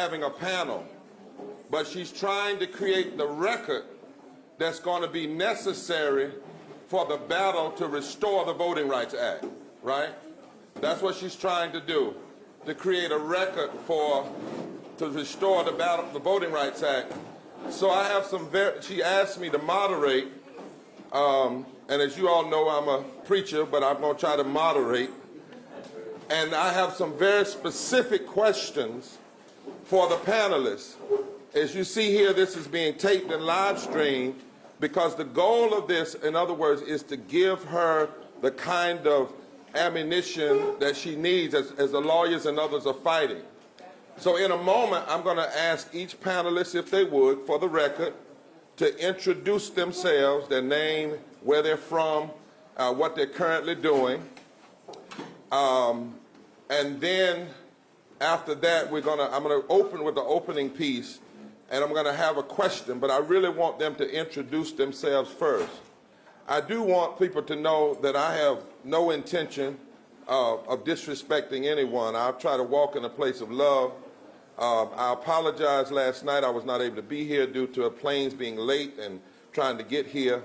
having a panel, but she's trying to create the record that's going to be necessary for the battle to restore the Voting Rights Act, right? That's what she's trying to do, to create a record to restore the Voting Rights Act. So I have she asked me to moderate, and as you all know, I'm a preacher, but I'm going to try to moderate. And I have some very specific questions for the panelists. As you see here, this is being taped and live streamed because the goal of this, in other words, is to give her the kind of ammunition that she needs as the lawyers and others are fighting. So in a moment, I'm going to ask each panelist, if they would, for the record, to introduce themselves, their name, where they're from, what they're currently doing. And then after that, I'm going to open with the opening piece, and I'm going to have a question, but I really want them to introduce themselves first. I do want people to know that I have no intention of disrespecting anyone. I'll try to walk in a place of love. I apologize last night. I was not able to be here due to planes being late and trying to get here.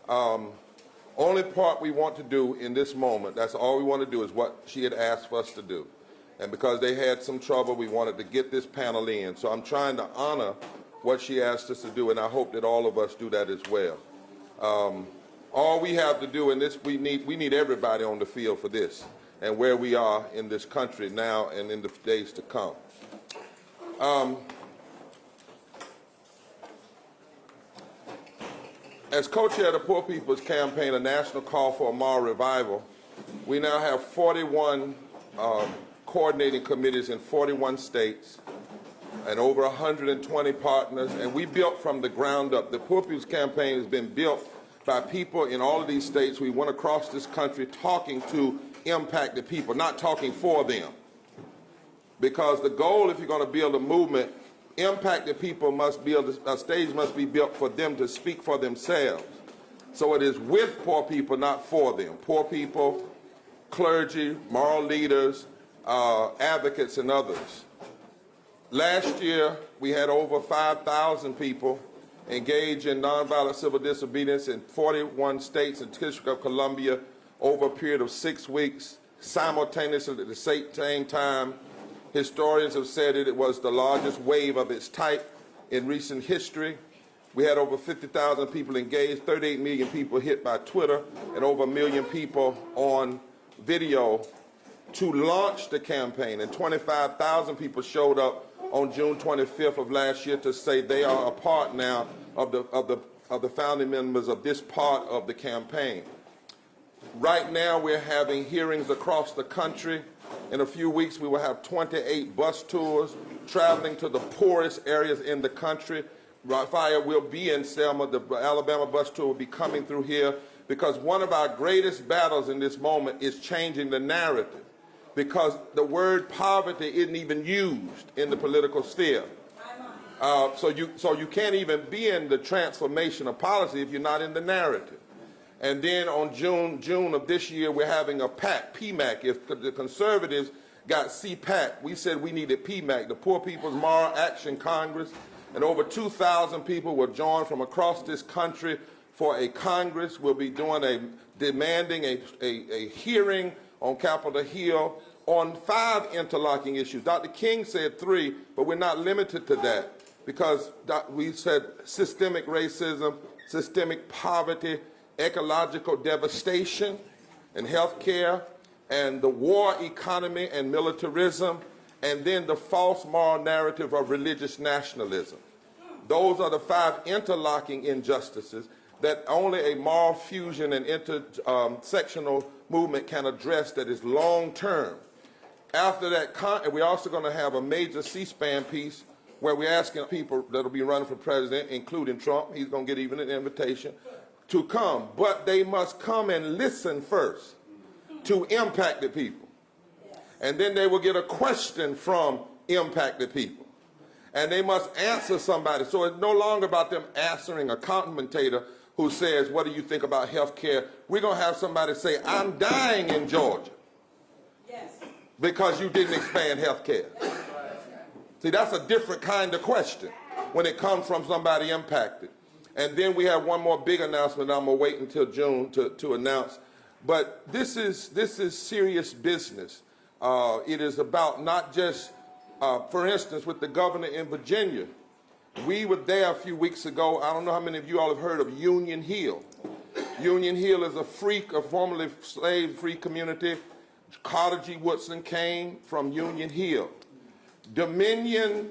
Only part we want to do in this moment, that's all we want to do, is what she had asked for us to do. And because they had some trouble, we wanted to get this panel in. So I'm trying to honor what she asked us to do, and I hope that all of us do that as well. All we have to do in this, we need everybody on the field for this and where we are in this country now and in the days to come. As co-chair of the Poor People's Campaign, a national call for a moral revival, we now have 41 coordinating committees in 41 states and over 120 partners, and we built from the ground up. The Poor People's Campaign has been built by people in all of these states. We went across this country talking to impacted people, not talking for them. Because the goal, if you're going to build a movement, impacted people must build, a stage must be built for them to speak for themselves. So it is with poor people, not for them. Poor people, clergy, moral leaders, advocates, and others. Last year, we had over 5,000 people engage in nonviolent civil disobedience in 41 states and District of Columbia over a period of 6 weeks, simultaneously at the same time. Historians have said it was the largest wave of its type in recent history. We had over 50,000 people engaged, 38 million people hit by Twitter, and over 1 million people on video to launch the campaign. And 25,000 people showed up on June 25th of last year to say they are a part now of the founding members of this part of the campaign. Right now, we're having hearings across the country. In a few weeks, we will have 28 bus tours traveling to the poorest areas in the country. Fire will be in Selma. The Alabama bus tour will be coming through here because one of our greatest battles in this moment is changing the narrative, because the word poverty isn't even used in the political sphere. So you can't even be in the transformation of policy if you're not in the narrative. And then on June of this year, we're having a PAC, PMAC. If the conservatives got CPAC, we said we needed PMAC, the Poor People's Moral Action Congress, and over 2,000 people will join from across this country for a Congress. We'll be demanding a hearing on Capitol Hill on 5 interlocking issues. Dr. King said 3, but we're not limited to that, because we said systemic racism, systemic poverty, ecological devastation and health care, and the war economy and militarism, and then the false moral narrative of religious nationalism. Those are the 5 interlocking injustices that only a moral fusion and intersectional movement can address, that is long-term. After that, we're also going to have a major C-SPAN piece where we're asking people that will be running for president, including Trump, he's going to get even an invitation, to come. But they must come and listen first to impacted people. And then they will get a question from impacted people. And they must answer somebody. So it's no longer about them answering a commentator who says, what do you think about health care? We're going to have somebody say, I'm dying in Georgia. Yes. Because you didn't expand health care. See, that's a different kind of question when it comes from somebody impacted. And then we have one more big announcement I'm going to wait until June to announce. But this is serious business. It is about not just, for instance, with the governor in Virginia. We were there a few weeks ago. I don't know how many of you all have heard of Union Hill. Union Hill is a formerly slave-free community. Carter G. Woodson came from Union Hill. Dominion,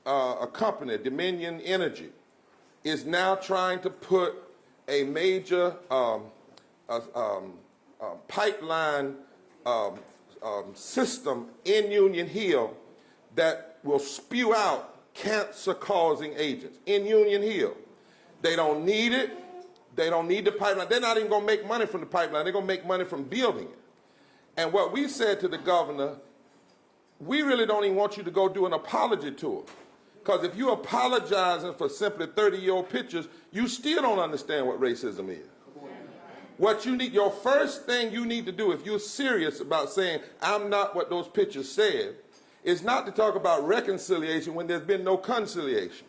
a company, Dominion Energy, is now trying to put a major pipeline system in Union Hill that will spew out cancer-causing agents in Union Hill. They don't need it. They don't need the pipeline. They're not even going to make money from the pipeline. They're going to make money from building it. And what we said to the governor, we really don't even want you to go do an apology tour. Because if you're apologizing for simply 30-year-old pictures, you still don't understand what racism is. What you need, your first thing you need to do, if you're serious about saying, I'm not what those pictures said, is not to talk about reconciliation when there's been no conciliation.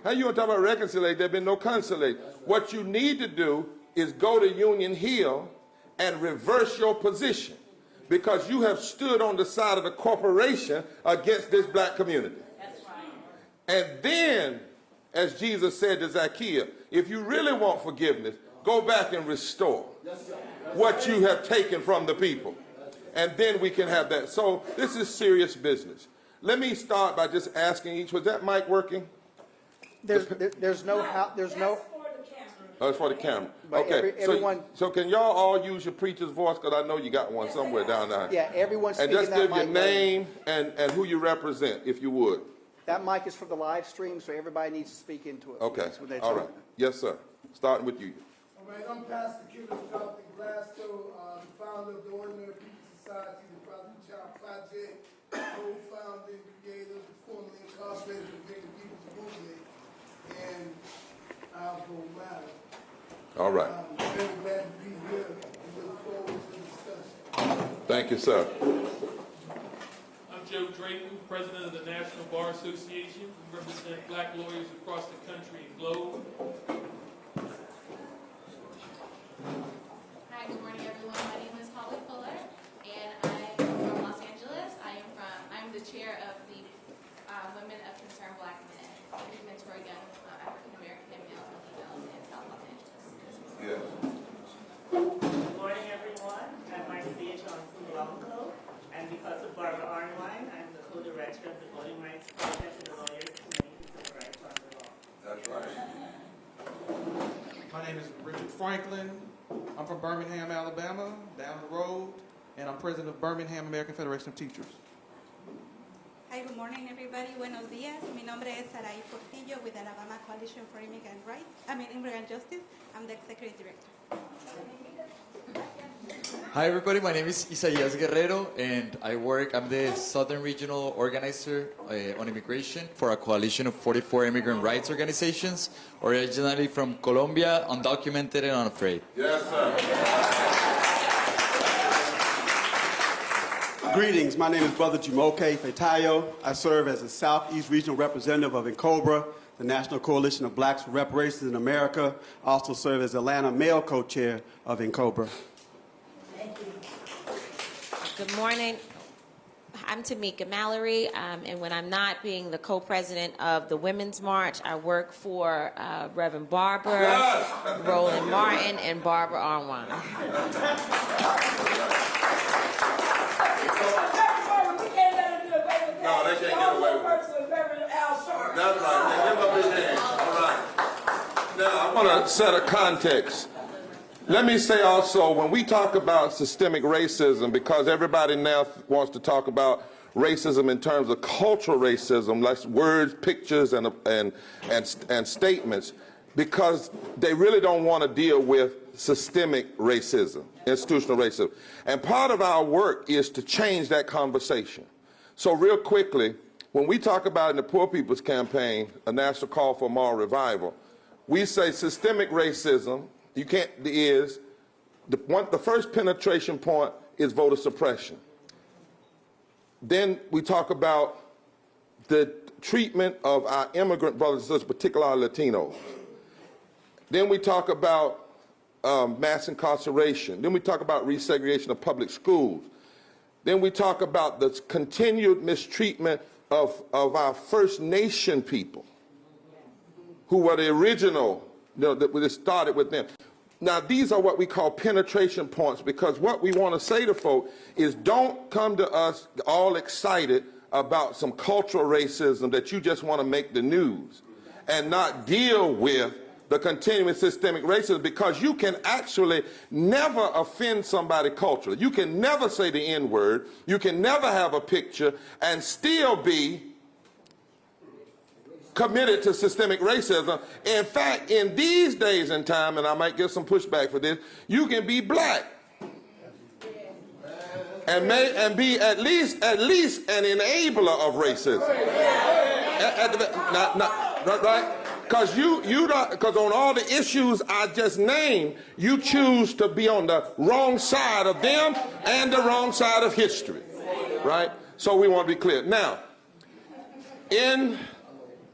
How you want to talk about reconciliation? There's been no conciliation. What you need to do is go to Union Hill and reverse your position, because you have stood on the side of the corporation against this black community. And then, as Jesus said to Zacchaeus, if you really want forgiveness, go back and restore what you have taken from the people. And then we can have that. So this is serious business. Let me start by just asking each, was that mic working? There's no. Oh, it's for the camera. But Okay, everyone, so can y'all all use your preacher's voice? Because I know you got one somewhere down there. yeah, everyone's And speaking just that give your mic. name and who you represent, if you would. That mic is for the live stream, so everybody needs to speak into it. Okay, That's what they're all talking right. Yes, sir. Starting with you. All right, I'm Pastor Kenneth Jonathan Glasgow, the founder of the Ordinary People Society, the Brother Child Project, co-founding creator of the formerly incarcerated convicted people's movement, and our whole matter. All right. I'm very glad to be here and look forward to the discussion. Thank you, sir. I'm Joe Drayton, president of the National Bar Association. We represent black lawyers across the country and globe. Hi, good morning, everyone. My name is Holly Fuller, and I am from Los Angeles. I'm the chair of the Women of Concerned Black Men. We mentor young African American males and females in South Los Angeles. Yeah. Good morning, everyone. I'm Marcia Johnson Blanco, and because of Barber Arnwine, I'm the co-director of the Voting Rights Project and the Lawyers Committee for Civil Rights Under Law. That's right. My name is Richard Franklin. I'm from Birmingham, Alabama, down the road, and I'm president of Birmingham American Federation of Teachers. Hi, good morning, everybody. Buenos días. Mi nombre es Sarai Portillo with Alabama Coalition for Immigrant Immigrant Justice. I'm the executive director. Hi everybody, my name is Isaías Guerrero and I'm the Southern Regional Organizer on Immigration for a coalition of 44 immigrant rights organizations, originally from Colombia, undocumented and unafraid. Yes, sir. Greetings, my name is Brother Jumoke Fetayo. I serve as the Southeast Regional Representative of INCOBRA, the National Coalition of Blacks for Reparations in America. I also serve as Atlanta Male Co-Chair of INCOBRA. Good morning. I'm Tamika Mallory, and when I'm not being the co-president of the Women's March, I work for Reverend Barber, Roland Martin, and Barber Arnwine. No, they can't get away with it. That's right. Give up his name. All right. Now, I want to set a context. Let me say also, when we talk about systemic racism, because everybody now wants to talk about racism in terms of cultural racism, like words, pictures, and statements, because they really don't want to deal with systemic racism, institutional racism. And part of our work is to change that conversation. So real quickly, when we talk about in the Poor People's Campaign, a national call for moral revival, we say systemic racism the first penetration point is voter suppression. Then we talk about the treatment of our immigrant brothers and sisters, particularly our Latinos. Then we talk about mass incarceration. Then we talk about resegregation of public schools. Then we talk about the continued mistreatment of our First Nation people, who were the original, that started with them. Now, these are what we call penetration points, because what we want to say to folk is don't come to us all excited about some cultural racism that you just want to make the news and not deal with the continuing systemic racism, because you can actually never offend somebody culturally. You can never say the N-word. You can never have a picture and still be committed to systemic racism. In fact, in these days and time, and I might get some pushback for this, you can be black and be at least an enabler of racism. Right? Because on all the issues I just named, you choose to be on the wrong side of them and the wrong side of history. Right? So we want to be clear. Now,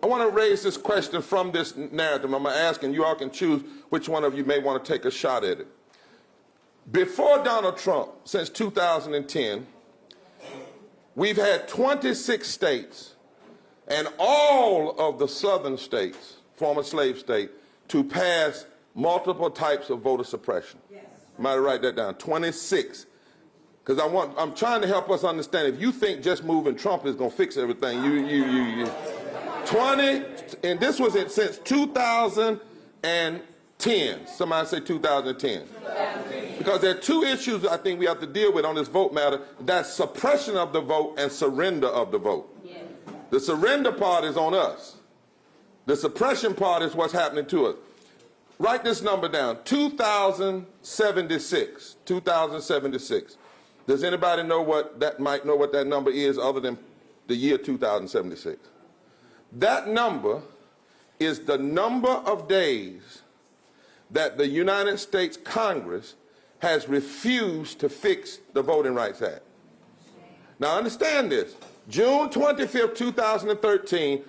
I want to raise this question from this narrative. I'm going to ask, and you all can choose which one of you may want to take a shot at it. Before Donald Trump, since 2010, we've had 26 states and all of the southern states, former slave states, to pass multiple types of voter suppression. Yes. Might write that down. 26. Because I'm trying to help us understand. If you think just moving Trump is going to fix everything, you 20, and this was it since 2010. Somebody say 2010. Because there are two issues I think we have to deal with on this vote matter. That's suppression of the vote and surrender of the vote. Yeah. The surrender part is on us. The suppression part is what's happening to us. Write this number down, 2076. 2076. Does anybody know what that number is other than the year 2076? That number is the number of days that the United States Congress has refused to fix the Voting Rights Act. Now understand this. June 25th, 2013,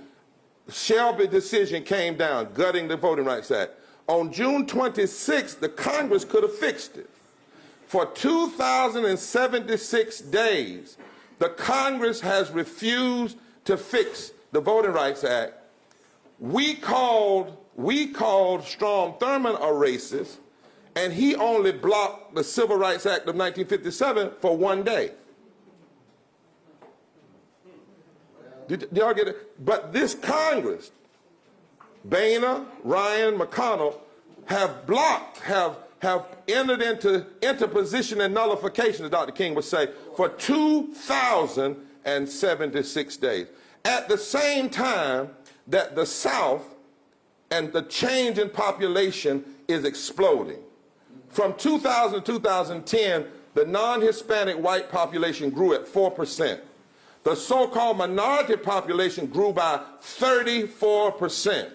Shelby's decision came down, gutting the Voting Rights Act. On June 26th, the Congress could have fixed it. For 2,076 days, the Congress has refused to fix the Voting Rights Act. We called Strom Thurmond a racist, and he only blocked the Civil Rights Act of 1957 for 1 day. Did y'all get it? But this Congress, Boehner, Ryan, McConnell, have entered into interposition and nullification, as Dr. King would say, for 2,076 days. At the same time that the South and the change in population is exploding. From 2000 to 2010, the non-Hispanic white population grew at 4%. The so-called minority population grew by 34%.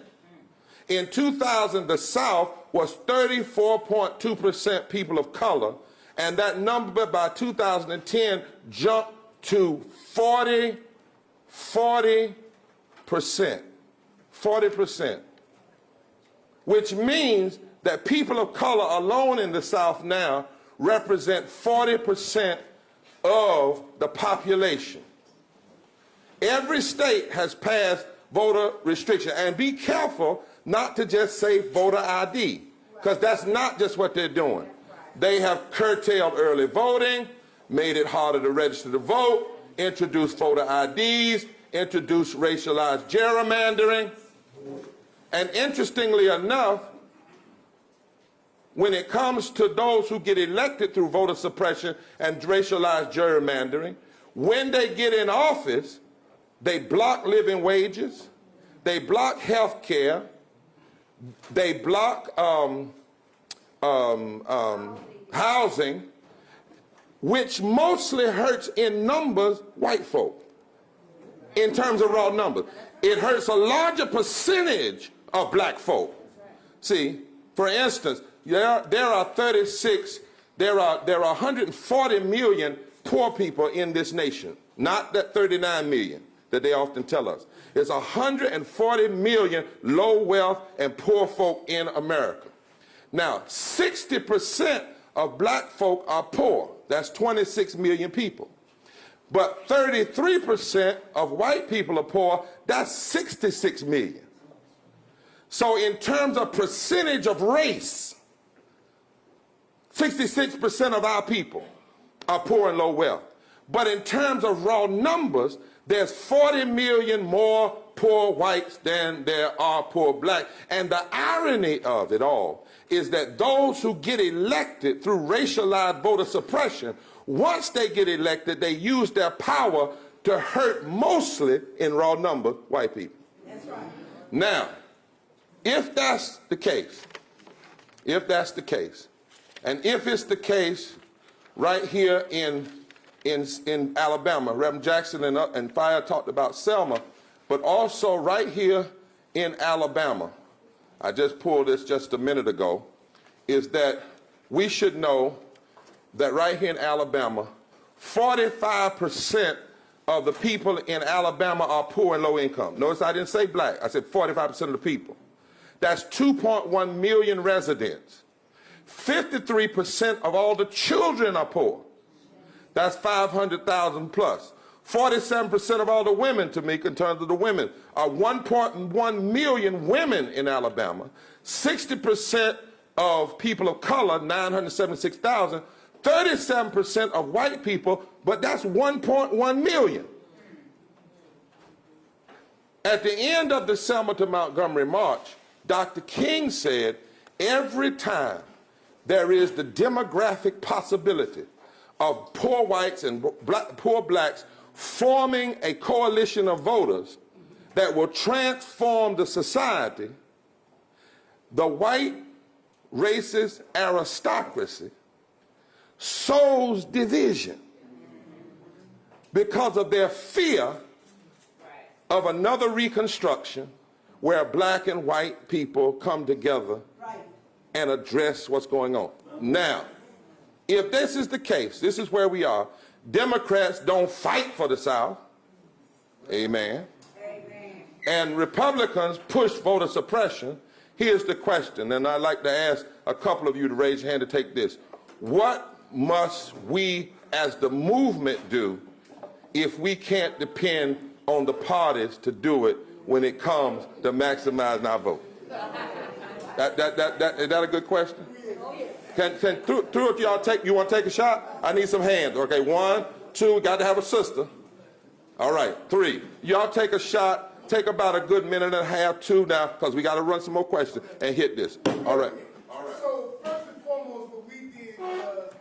In 2000, the South was 34.2% people of color, and that number by 2010 jumped to 40%. 40%. Which means that people of color alone in the South now represent 40% of the population. Every state has passed voter restriction, and be careful not to just say voter ID, because that's not just what they're doing. They have curtailed early voting, made it harder to register to vote, introduced voter IDs, introduced racialized gerrymandering. And interestingly enough, when it comes to those who get elected through voter suppression and racialized gerrymandering, when they get in office, they block living wages, they block health care, they block housing, which mostly hurts in numbers white folk, in terms of raw numbers. It hurts a larger percentage of black folk. See, for instance, there are 140 million poor people in this nation, not that 39 million that they often tell us. There's 140 million low wealth and poor folk in America. Now, 60% of black folk are poor. That's 26 million people. But 33% of white people are poor. That's 66 million. So in terms of percentage of race, 66% of our people are poor and low wealth. But in terms of raw numbers, there's 40 million more poor whites than there are poor black. And the irony of it all is that those who get elected through racialized voter suppression, once they get elected, they use their power to hurt mostly in raw number white people. That's right. Now, if that's the case, and if it's the case right here in Alabama, Reverend Jackson and Fire talked about Selma, but also right here in Alabama, I just pulled this just a minute ago, is that we should know that right here in Alabama, 45% of the people in Alabama are poor and low income. Notice I didn't say black, I said 45% of the people. That's 2.1 million residents. 53% of all the children are poor. That's 500,000 plus. 47% of all the women, Tamika, in terms of the women, are 1.1 million women in Alabama. 60% of people of color, 976,000, 37% of white people, but that's 1.1 million. At the end of the Selma to Montgomery March, Dr. King said, every time there is the demographic possibility of poor whites and poor blacks forming a coalition of voters that will transform the society, the white racist aristocracy sows division because of their fear of another Reconstruction where black and white people come together and address what's going on. Now, if this is the case, this is where we are, Democrats don't fight for the South, amen, and Republicans push voter suppression. Here's the question, and I'd like to ask a couple of you to raise your hand to take this. What must we as the movement do if we can't depend on the parties to do it when it comes to maximizing our vote? Is that a good question? Can two of y'all you want to take a shot? I need some hands. Okay, 1, 2, got to have a sister. All right, 3. Y'all take a shot. Take about a good minute and a half, 2 now, because we got to run some more questions and hit this. All right. So first and foremost, what we did was,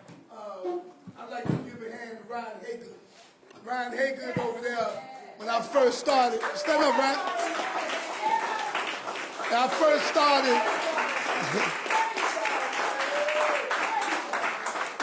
I'd like to give a hand to Ryan Haygood. Ryan Haygood over there, when I first started, stand up, Ryan. When I first started,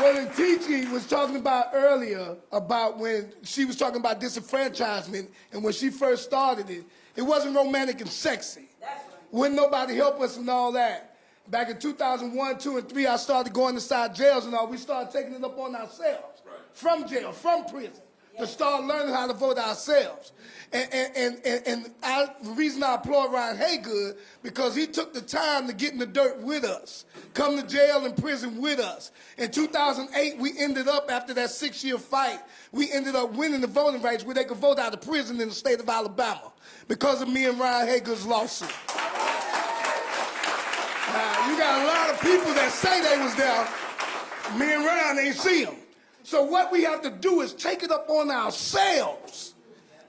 well, the teaching was talking about earlier about when she was talking about disenfranchisement, and when she first started it, it wasn't romantic and sexy. That's right. Wouldn't nobody help us and all that. Back in 2001, 2, and 3, I started going inside jails and all. We started taking it up on ourselves, from jail, from prison, to start learning how to vote ourselves. And the reason I applaud Ryan Haygood, because he took the time to get in the dirt with us, come to jail and prison with us. In 2008, we ended up, after that 6-year fight, we ended up winning the voting rights where they could vote out of prison in the state of Alabama because of me and Ryan Haygood's lawsuit. You got a lot of people that say they was there. Me and Ryan ain't see them. So what we have to do is take it up on ourselves,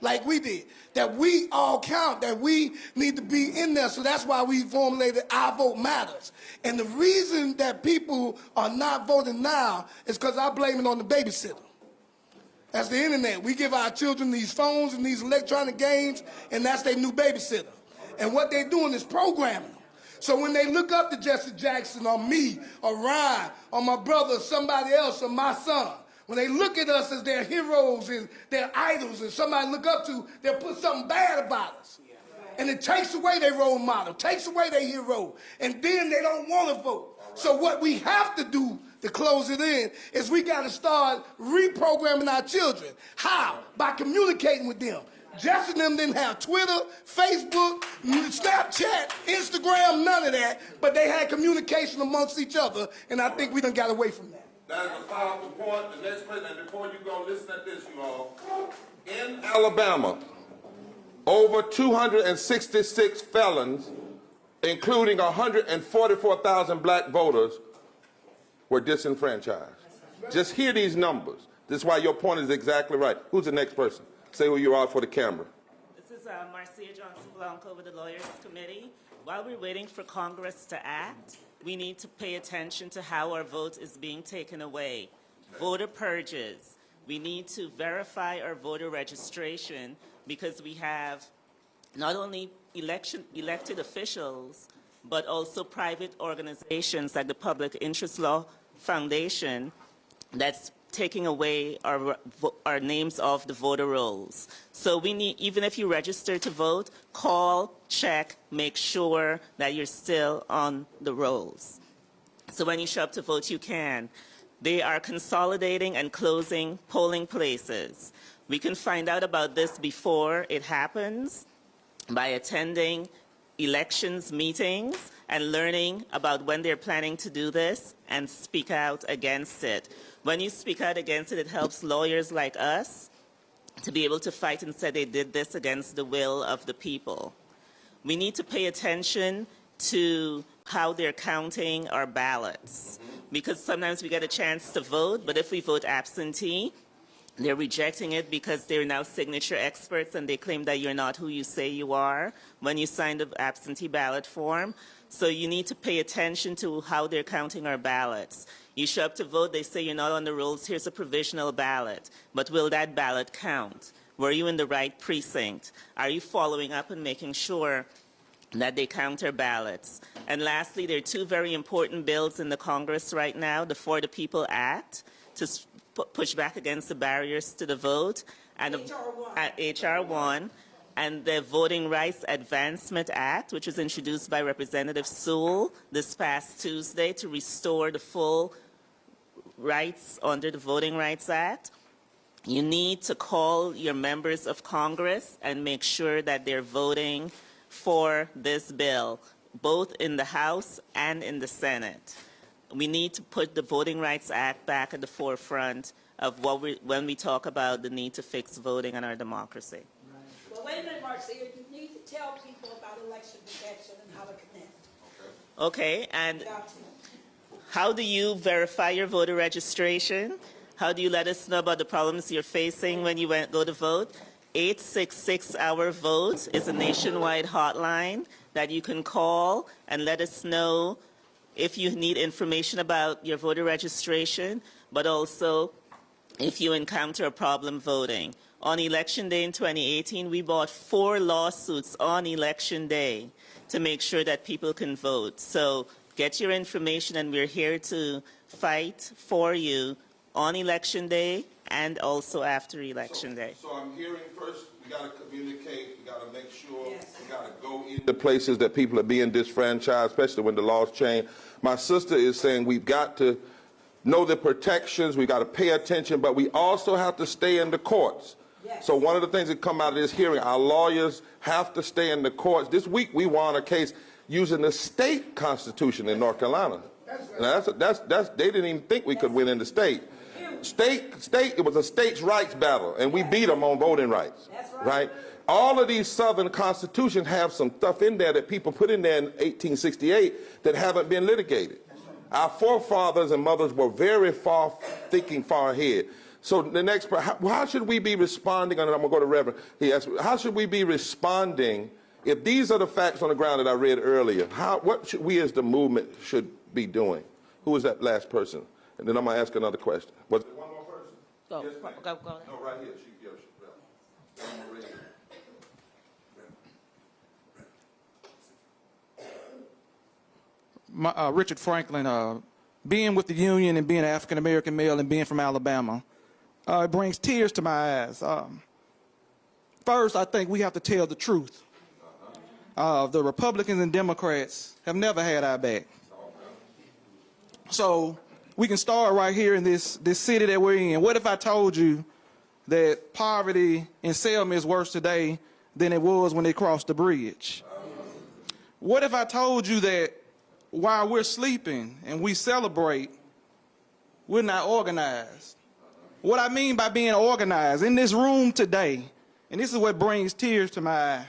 like we did, that we all count, that we need to be in there. So that's why we formulated Our Vote Matters. And the reason that people are not voting now is because I blame it on the babysitter. That's the internet. We give our children these phones and these electronic games, and that's their new babysitter. And what they're doing is programming them. So when they look up to Jesse Jackson or me or Ryan or my brother or somebody else or my son, when they look at us as their heroes and their idols and somebody to look up to, they'll put something bad about us. And it takes away their role model, takes away their hero, and then they don't want to vote. So what we have to do to close it in is we got to start reprogramming our children. How? By communicating with them. Jesse and them didn't have Twitter, Facebook, Snapchat, Instagram, none of that, but they had communication amongst each other, and I think we done got away from that. That is a powerful point. The next question, and before you go, listen at this, you all. In Alabama, over 266 felons, including 144,000 black voters, were disenfranchised. Just hear these numbers. This is why your point is exactly right. Who's the next person? Say who you are for the camera. This is Marcia Johnson-Blanco with the Lawyers Committee. While we're waiting for Congress to act, we need to pay attention to how our vote is being taken away. Voter purges. We need to verify our voter registration because we have not only elected officials, but also private organizations like the Public Interest Law Foundation that's taking away our names off the voter rolls. So we need, even if you register to vote, call, check, make sure that you're still on the rolls. So when you show up to vote, you can. They are consolidating and closing polling places. We can find out about this before it happens by attending elections meetings and learning about when they're planning to do this and speak out against it. When you speak out against it, it helps lawyers like us to be able to fight and say they did this against the will of the people. We need to pay attention to how they're counting our ballots. Because sometimes we get a chance to vote, but if we vote absentee, they're rejecting it because they're now signature experts and they claim that you're not who you say you are when you sign the absentee ballot form. So you need to pay attention to how they're counting our ballots. You show up to vote, they say you're not on the rolls, here's a provisional ballot. But will that ballot count? Were you in the right precinct? Are you following up and making sure that they count our ballots? And lastly, there are two very important bills in the Congress right now, the For the People Act, to push back against the barriers to the vote, and H.R. 1, and the Voting Rights Advancement Act, which was introduced by Representative Sewell this past Tuesday to restore the full rights under the Voting Rights Act. You need to call your members of Congress and make sure that they're voting for this bill, both in the House and in the Senate. We need to put the Voting Rights Act back at the forefront of when we talk about the need to fix voting in our democracy. Well, wait a minute, Marcia. You need to tell people about election protection and how to connect. Okay, and how do you verify your voter registration? How do you let us know about the problems you're facing when you go to vote? 866-OUR-VOTE is a nationwide hotline that you can call and let us know if you need information about your voter registration, but also if you encounter a problem voting. On Election Day in 2018, we brought 4 lawsuits on Election Day to make sure that people can vote. So get your information, and we're here to fight for you on Election Day and also after Election Day. So I'm hearing first, we got to communicate, we got to make sure, we got to go into places that people are being disfranchised, especially when the laws change. My sister is saying we've got to know the protections, we got to pay attention, but we also have to stay in the courts. Yes. So one of the things that come out of this hearing, our lawyers have to stay in the courts. This week we won a case using the state constitution in North Carolina. Now they didn't even think we could win in the state. It was a states' rights battle, and we beat them on voting rights, right? All of these southern constitutions have some stuff in there that people put in there in 1868 that haven't been litigated. Our forefathers and mothers were very far ahead. So the next, how should we be responding? And I'm going to go to Reverend. He asked, how should we be responding if these are the facts on the ground that I read earlier? What should we as the movement should be doing? Who was that last person? And then I'm going to ask another question. Was there one more person? Go. Yes, Go. No, right here. Richard Franklin, being with the union and being an African-American male and being from Alabama, it brings tears to my eyes. First, I think we have to tell the truth. The Republicans and Democrats have never had our back. So we can start right here in this city that we're in. What if I told you that poverty in Selma is worse today than it was when they crossed the bridge? What if I told you that while we're sleeping and we celebrate, we're not organized? What I mean by being organized, in this room today, and this is what brings tears to my eye,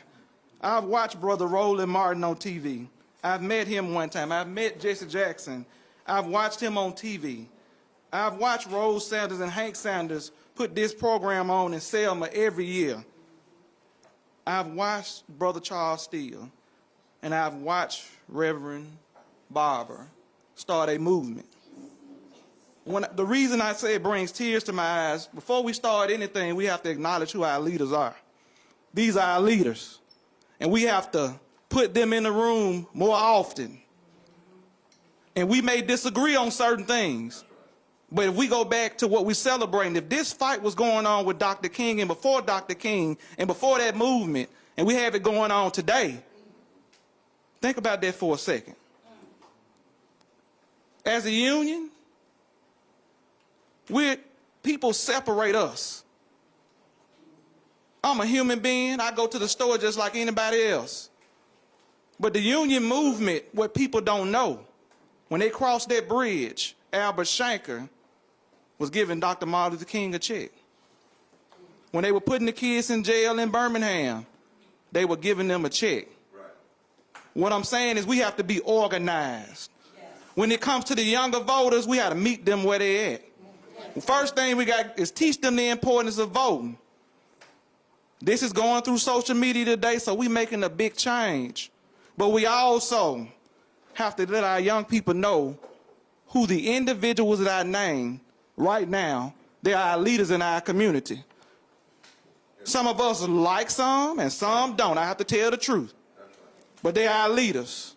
I've watched Brother Roland Martin on TV. I've met him one time. I've met Jesse Jackson. I've watched him on TV. I've watched Rose Sanders and Hank Sanders put this program on in Selma every year. I've watched Brother Charles Steele, and I've watched Reverend Barber start a movement. The reason I say it brings tears to my eyes, before we start anything, we have to acknowledge who our leaders are. These are our leaders, and we have to put them in the room more often. And we may disagree on certain things, but if we go back to what we're celebrating, if this fight was going on with Dr. King and before Dr. King and before that movement, and we have it going on today, think about that for a second. As a union, people separate us. I'm a human being. I go to the store just like anybody else. But the union movement, what people don't know, when they crossed that bridge, Albert Shanker was giving Dr. Martin Luther King a check. When they were putting the kids in jail in Birmingham, they were giving them a check. What I'm saying is we have to be organized. When it comes to the younger voters, we have to meet them where they're at. The first thing we got is teach them the importance of voting. This is going through social media today, so we're making a big change. But we also have to let our young people know who the individuals that I name right now, they are our leaders in our community. Some of us like some and some don't. I have to tell the truth. But they are our leaders.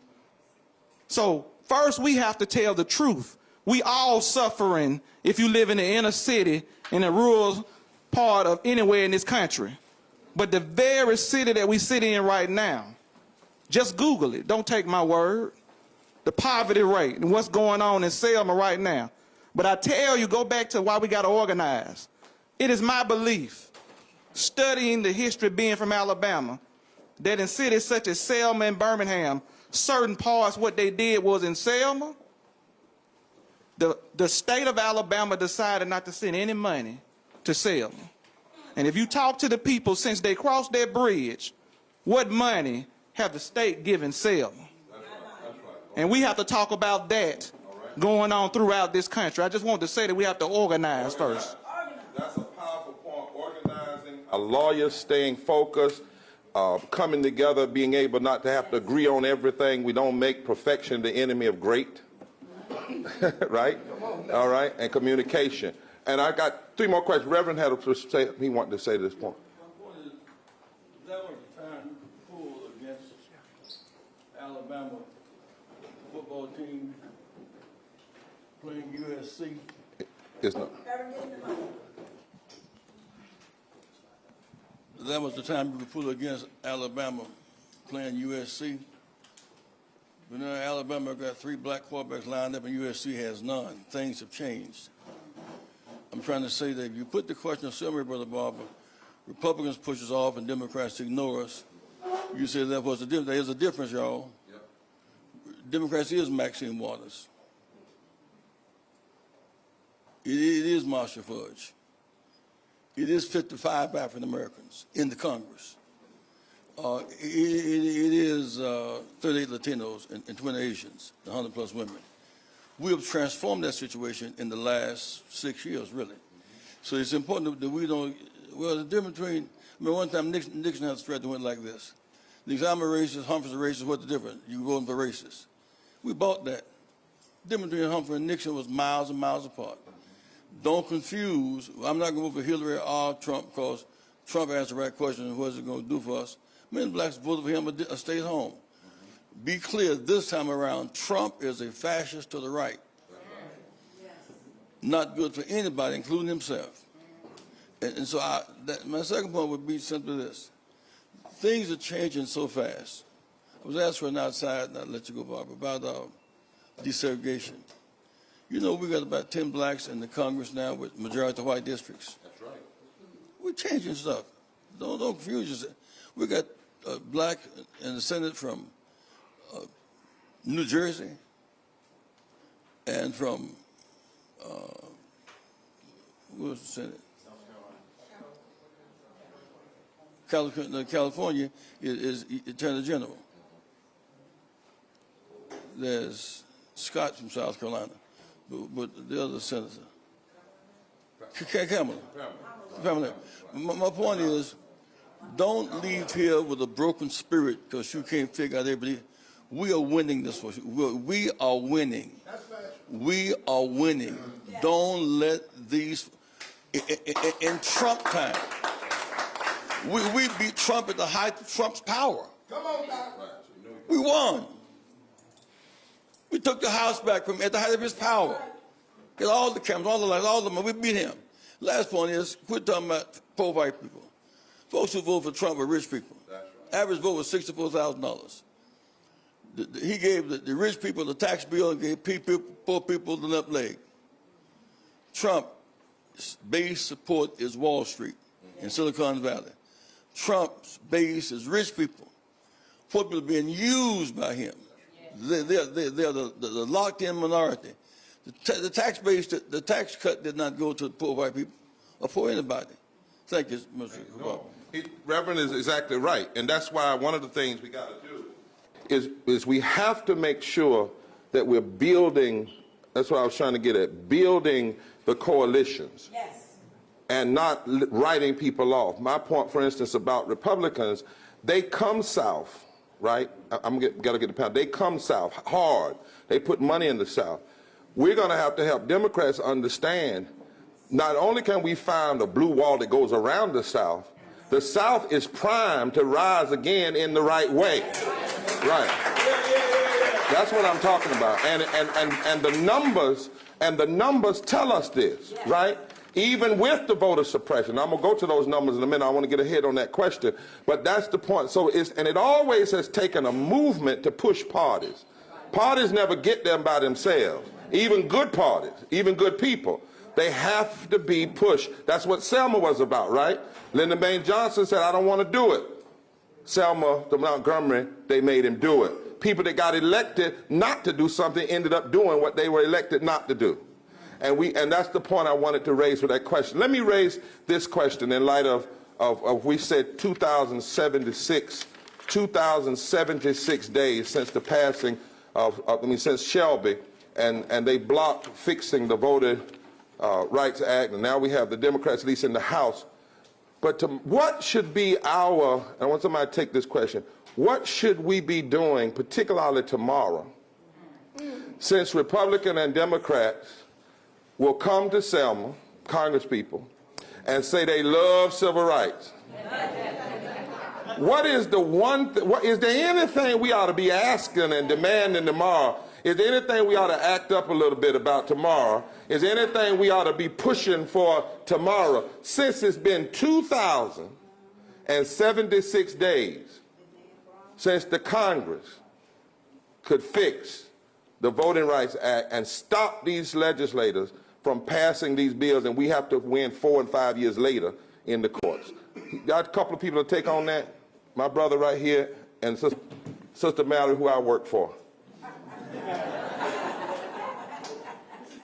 So first we have to tell the truth. We all suffering if you live in the inner city, in a rural part of anywhere in this country. But the very city that we sit in right now, just Google it. Don't take my word. The poverty rate and what's going on in Selma right now. But I tell you, go back to why we got to organize. It is my belief, studying the history being from Alabama, that in cities such as Selma and Birmingham, certain parts, what they did was in Selma, the state of Alabama decided not to send any money to Selma. And if you talk to the people since they crossed that bridge, what money have the state given Selma? And we have to talk about that going on throughout this country. I just want to say that we have to organize first. That's a powerful point, organizing. A lawyer staying focused, coming together, being able not to have to agree on everything. We don't make perfection the enemy of great, right? All right, and communication. And I got 3 more questions. Reverend had he wanted to say this point. My point is, that was the time you pulled against Alabama football team playing USC. It's not. That was the time you pulled against Alabama playing USC. But now Alabama got 3 black quarterbacks lined up and USC has none. Things have changed. I'm trying to say that if you put the question of summary, Brother Barber, Republicans push us off and Democrats ignore us. You say that was the difference. There's a difference, y'all. Yep. Democrats is Maxine Waters. It is Marsha Fudge. It is 55 African Americans in the Congress. It is 38 Latinos and 20 Asians, 100 plus women. We have transformed that situation in the last 6 years, really. So it's important that we don't, well, the difference between, I mean, one time Nixon had a threat that went like this. Nixon, I'm a racist, Humphrey's a racist, what's the difference? You voting for racist. We bought that. The difference between Humphrey and Nixon was miles and miles apart. Don't confuse, I'm not going to vote for Hillary or Trump because Trump asked the right question, what is it going to do for us? Many blacks voted for him or stayed home. Be clear, this time around, Trump is a fascist to the right. Not good for anybody, including himself. And so my second point would be simply this. Things are changing so fast. I was asked for an outside, and I'll let you go, Barber, about desegregation. You know, we got about 10 blacks in the Congress now with majority white districts. That's right. We're changing stuff. Don't confuse yourself. We got black in the Senate from New Jersey and from what was the Senate? California is Attorney General. There's Scott from South Carolina, but the other senator, Kamala. My point is, don't leave here with a broken spirit because you can't figure out everybody. We are winning this one. We are winning. We are winning. Don't let these, in Trump time, we beat Trump at the height of Trump's power. Come on, Doc. We won. We took the House back from at the height of his power. Get all the cameras, all the lights, all of them. We beat him. Last point is, quit talking about poor white people. Folks who vote for Trump are rich people. That's right. Average vote was $64,000. He gave the rich people the tax bill and gave poor people the left leg. Trump's base support is Wall Street in Silicon Valley. Trump's base is rich people. Poor people are being used by him. They're the locked-in minority. The tax base, the tax cut did not go to poor white people or poor anybody. Thank you, Mr. Reverend is exactly right, and that's why one of the things we got to do is we have to make sure that we're building, that's what I was trying to get at, building the coalitions. Yes. And not writing people off. My point, for instance, about Republicans, they come south, right? I'm got to get the pound. They come south hard. They put money in the South. We're going to have to help Democrats understand not only can we find a blue wall that goes around the South is primed to rise again in the right way. Right. That's what I'm talking about. And the numbers tell us this, right? Even with the voter suppression. I'm going to go to those numbers in a minute. I want to get ahead on that question. But that's the point. So it always has taken a movement to push parties. Parties never get them by themselves. Even good parties, even good people. They have to be pushed. That's what Selma was about, right? Lyndon Baines Johnson said, I don't want to do it. Selma, the Montgomery, they made him do it. People that got elected not to do something ended up doing what they were elected not to do. And that's the point I wanted to raise with that question. Let me raise this question in light of we said 2,076 days since the passing since Shelby, and they blocked fixing the Voting Rights Act, and now we have the Democrats, at least in the House. But what should be I want somebody to take this question, what should we be doing, particularly tomorrow, since Republican and Democrats will come to Selma, congresspeople, and say they love civil rights? What is the one, is there anything we ought to be asking and demanding tomorrow? Is there anything we ought to act up a little bit about tomorrow? Is there anything we ought to be pushing for tomorrow? Since it's been 2,076 days since the Congress could fix the Voting Rights Act and stop these legislators from passing these bills, and we have to win 4 and 5 years later in the courts. Got a couple of people to take on that. My brother right here and Sister Mallory, who I work for.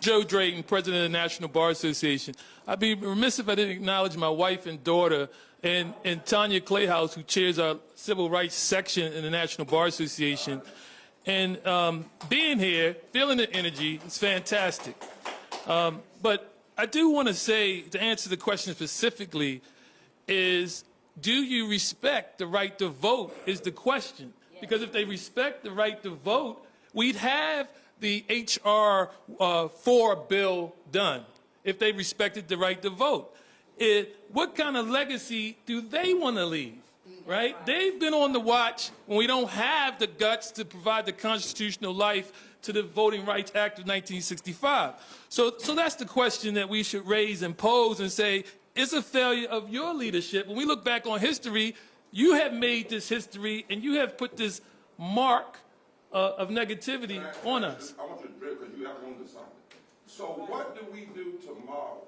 Joe Drayton, President of the National Bar Association. I'd be remiss if I didn't acknowledge my wife and daughter and Tanya Clayhouse, who chairs our civil rights section in the National Bar Association. And being here, feeling the energy, it's fantastic. But I do want to say, to answer the question specifically, is do you respect the right to vote is the question. Because if they respect the right to vote, we'd have the H.R. 4 bill done if they respected the right to vote. What kind of legacy do they want to leave, right? They've been on the watch when we don't have the guts to provide the constitutional life to the Voting Rights Act of 1965. So that's the question that we should raise and pose and say, it's a failure of your leadership. When we look back on history, you have made this history and you have put this mark of negativity on us. I want you to drill because you have on to something. So what do we do tomorrow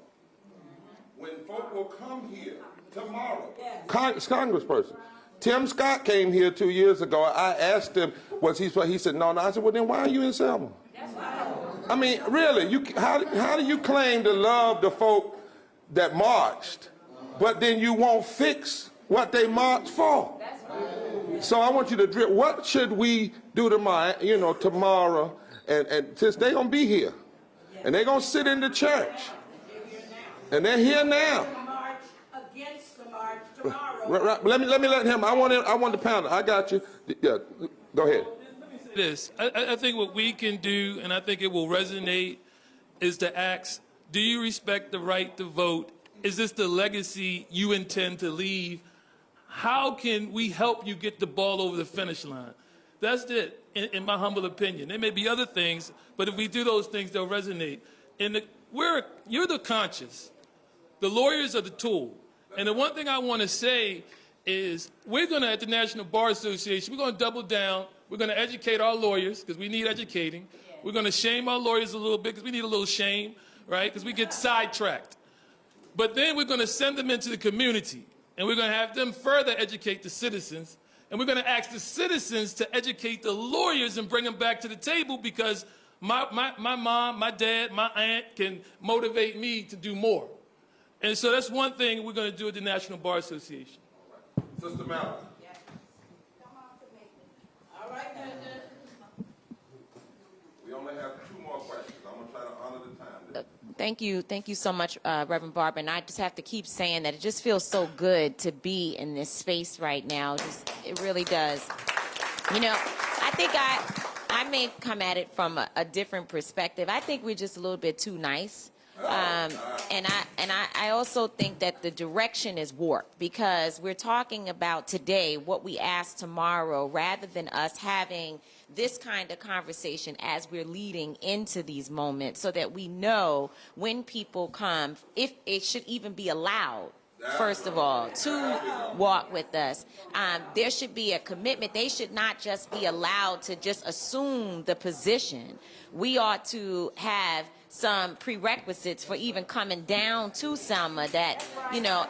when folk will come here tomorrow? Congressperson. Tim Scott came here 2 years ago. I asked him, he said, no. I said, well, then why are you in Selma? I mean, really, how do you claim to love the folk that marched, but then you won't fix what they marched for? So I want you to drill. What should we do tomorrow? And since they're going to be here, and they're going to sit in the church, and they're here now. Against the march tomorrow. Right. Let me let him. I want the panel. I got you. Yeah, go ahead. Let me say this. I think what we can do, and I think it will resonate, is to ask, do you respect the right to vote? Is this the legacy you intend to leave? How can we help you get the ball over the finish line? That's it, in my humble opinion. There may be other things, but if we do those things, they'll resonate. You're the conscience. The lawyers are the tool. And the one thing I want to say is we're going to, at the National Bar Association, we're going to double down. We're going to educate our lawyers because we need educating. We're going to shame our lawyers a little bit because we need a little shame, right? Because we get sidetracked. But then we're going to send them into the community, and we're going to have them further educate the citizens. And we're going to ask the citizens to educate the lawyers and bring them back to the table because my mom, my dad, my aunt can motivate me to do more. And so that's one thing we're going to do at the National Bar Association. Sister Mallory. All right, now. Thank you so much, Reverend Barber. And I just have to keep saying that it just feels so good to be in this space right now. It really does. You know, I think I may come at it from a different perspective. I think we're just a little bit too nice. And I also think that the direction is warped because we're talking about today what we ask tomorrow rather than us having this kind of conversation as we're leading into these moments so that we know when people come, if it should even be allowed, first of all, to walk with us. There should be a commitment. They should not just be allowed to just assume the position. We ought to have some prerequisites for even coming down to Selma that, you know,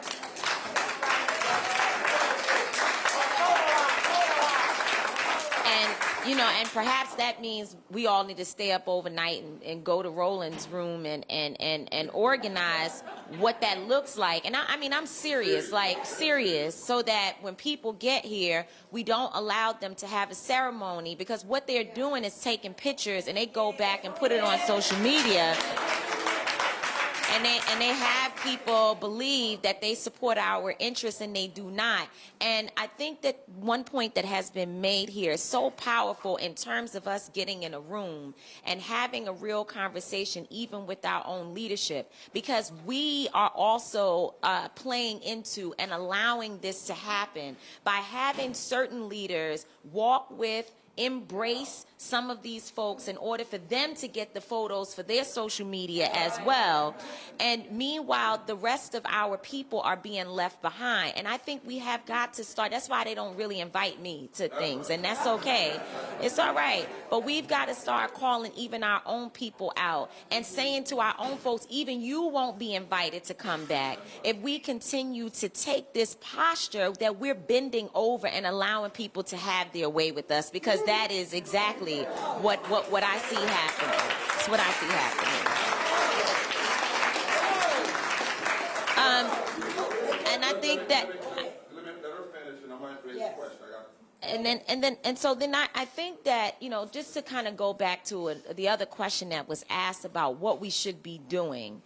and perhaps that means we all need to stay up overnight and go to Roland's room and organize what that looks like. And I mean, I'm serious, so that when people get here, we don't allow them to have a ceremony, because what they're doing is taking pictures and they go back and put it on social media. And they have people believe that they support our interests, and they do not. And I think that one point that has been made here is so powerful in terms of us getting in a room and having a real conversation, even with our own leadership, because we are also playing into and allowing this to happen by having certain leaders walk with, embrace some of these folks in order for them to get the photos for their social media as well. And meanwhile, the rest of our people are being left behind. And I think we have got to start. That's why they don't really invite me to things, and that's okay. It's all right. But we've got to start calling even our own people out and saying to our own folks, even you won't be invited to come back if we continue to take this posture that we're bending over and allowing people to have their way with us, because that is exactly what I see happening. It's what I see happening. And I think that. Let her finish, and I might raise a question. I think that, you know, just to kind of go back to the other question that was asked about what we should be doing,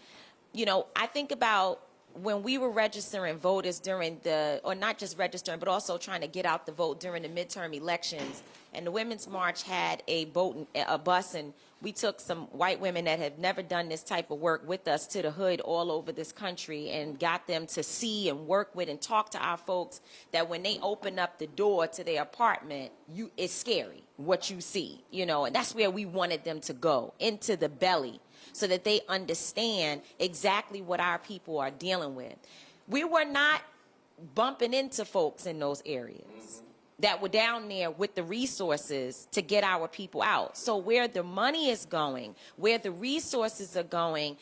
you know, I think about when we were registering voters during or not just registering, but also trying to get out the vote during the midterm elections, and the Women's March had a bus, and we took some white women that have never done this type of work with us to the hood all over this country and got them to see and work with and talk to our folks that when they open up the door to their apartment, it's scary what you see, you know, and that's where we wanted them to go, into the belly, so that they understand exactly what our people are dealing with. We were not bumping into folks in those areas that were down there with the resources to get our people out. So where the money is going, where the resources are going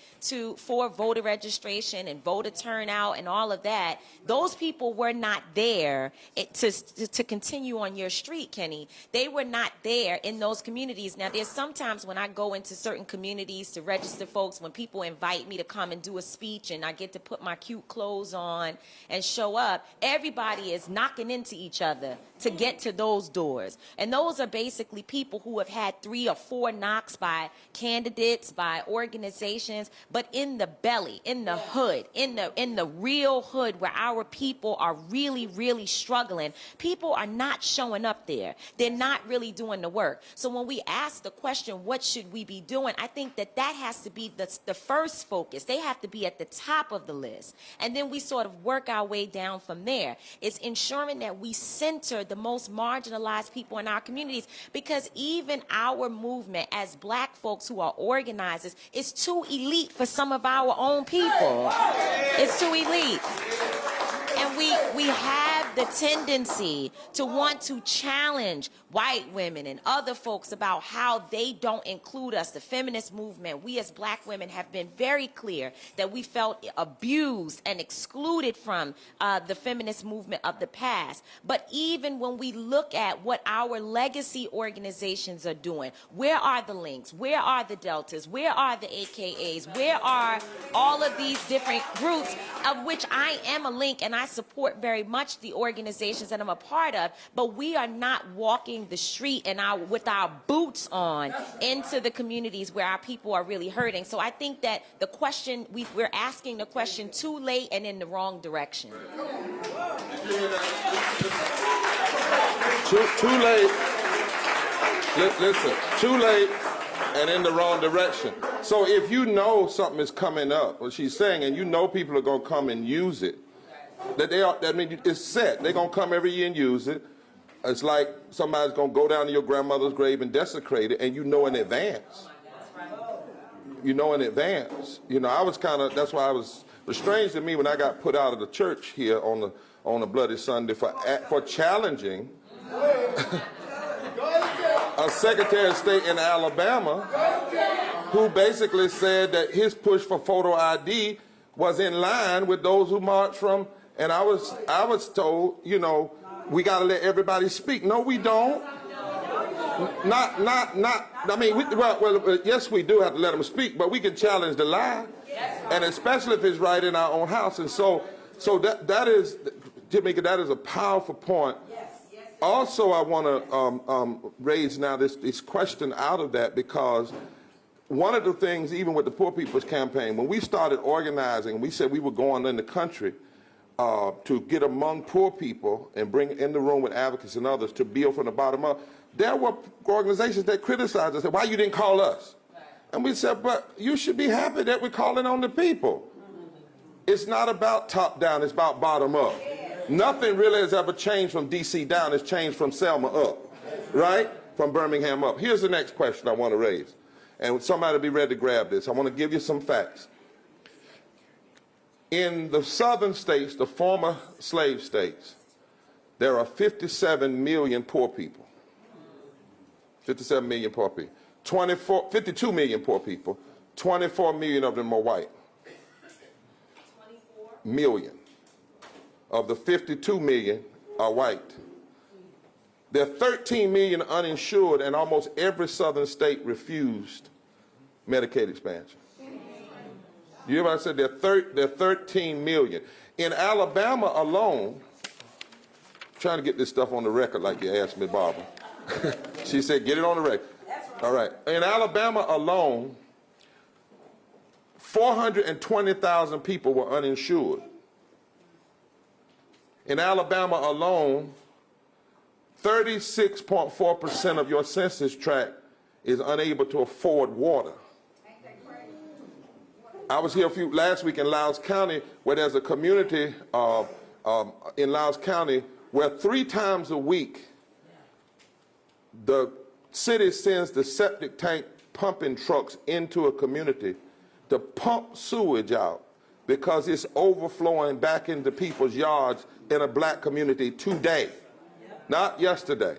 for voter registration and voter turnout and all of that, those people were not there to continue on your street, Kenny. They were not there in those communities. Now, there's sometimes when I go into certain communities to register folks, when people invite me to come and do a speech and I get to put my cute clothes on and show up, everybody is knocking into each other to get to those doors. And those are basically people who have had 3 or 4 knocks by candidates, by organizations, but in the belly, in the hood, in the real hood where our people are really, really struggling, people are not showing up there. They're not really doing the work. So when we ask the question, what should we be doing? I think that has to be the first focus. They have to be at the top of the list. And then we sort of work our way down from there. It's ensuring that we center the most marginalized people in our communities, because even our movement as black folks who are organizers is too elite for some of our own people. It's too elite. And we have the tendency to want to challenge white women and other folks about how they don't include us. The feminist movement, we as black women have been very clear that we felt abused and excluded from the feminist movement of the past. But even when we look at what our legacy organizations are doing, where are the links? Where are the deltas? Where are the AKAs? Where are all of these different groups, of which I am a link, and I support very much the organization organizations that I'm a part of, but we are not walking the street and with our boots on into the communities where our people are really hurting. So I think that the question, we're asking the question too late and in the wrong direction. Too late. Listen, too late and in the wrong direction. So if you know something is coming up, what she's saying, and you know people are going to come and use it, that means it's set. They're going to come every year and use it. It's like somebody's going to go down to your grandmother's grave and desecrate it, and you know in advance. You know in advance. You know, I was kind of, that's why it was strange to me when I got put out of the church here on a Bloody Sunday for challenging a Secretary of State in Alabama who basically said that his push for photo ID was in line with those who marched from, and I was told, you know, we got to let everybody speak. No, we don't. I mean, well, yes, we do have to let them speak, but we can challenge the lie, and especially if it's right in our own house. And so that is, Jamaica, that is a powerful point. Also, I want to raise now this question out of that, because one of the things, even with the Poor People's Campaign, when we started organizing, we said we were going in the country to get among poor people and bring in the room with advocates and others to build from the bottom up. There were organizations that criticized us, said, why you didn't call us? And we said, but you should be happy that we're calling on the people. It's not about top down, it's about bottom up. Nothing really has ever changed from DC down, it's changed from Selma up, right? From Birmingham up. Here's the next question I want to raise. And somebody be ready to grab this. I want to give you some facts. In the southern states, the former slave states, there are 57 million poor people. 57 million poor people. 52 million poor people. 24 million of them are white. 24 million of the 52 million are white. There are 13 million uninsured, and almost every southern state refused Medicaid expansion. You hear what I said? There are 13 million. In Alabama alone, I'm trying to get this stuff on the record like you asked me, Barber. She said, get it on the record. All right. In Alabama alone, 420,000 people were uninsured. In Alabama alone, 36.4% of your census tract is unable to afford water. I was here last week in Loudoun County, where there's a community in Loudoun County where 3 times a week the city sends the septic tank pumping trucks into a community to pump sewage out because it's overflowing back into people's yards in a black community today, not yesterday.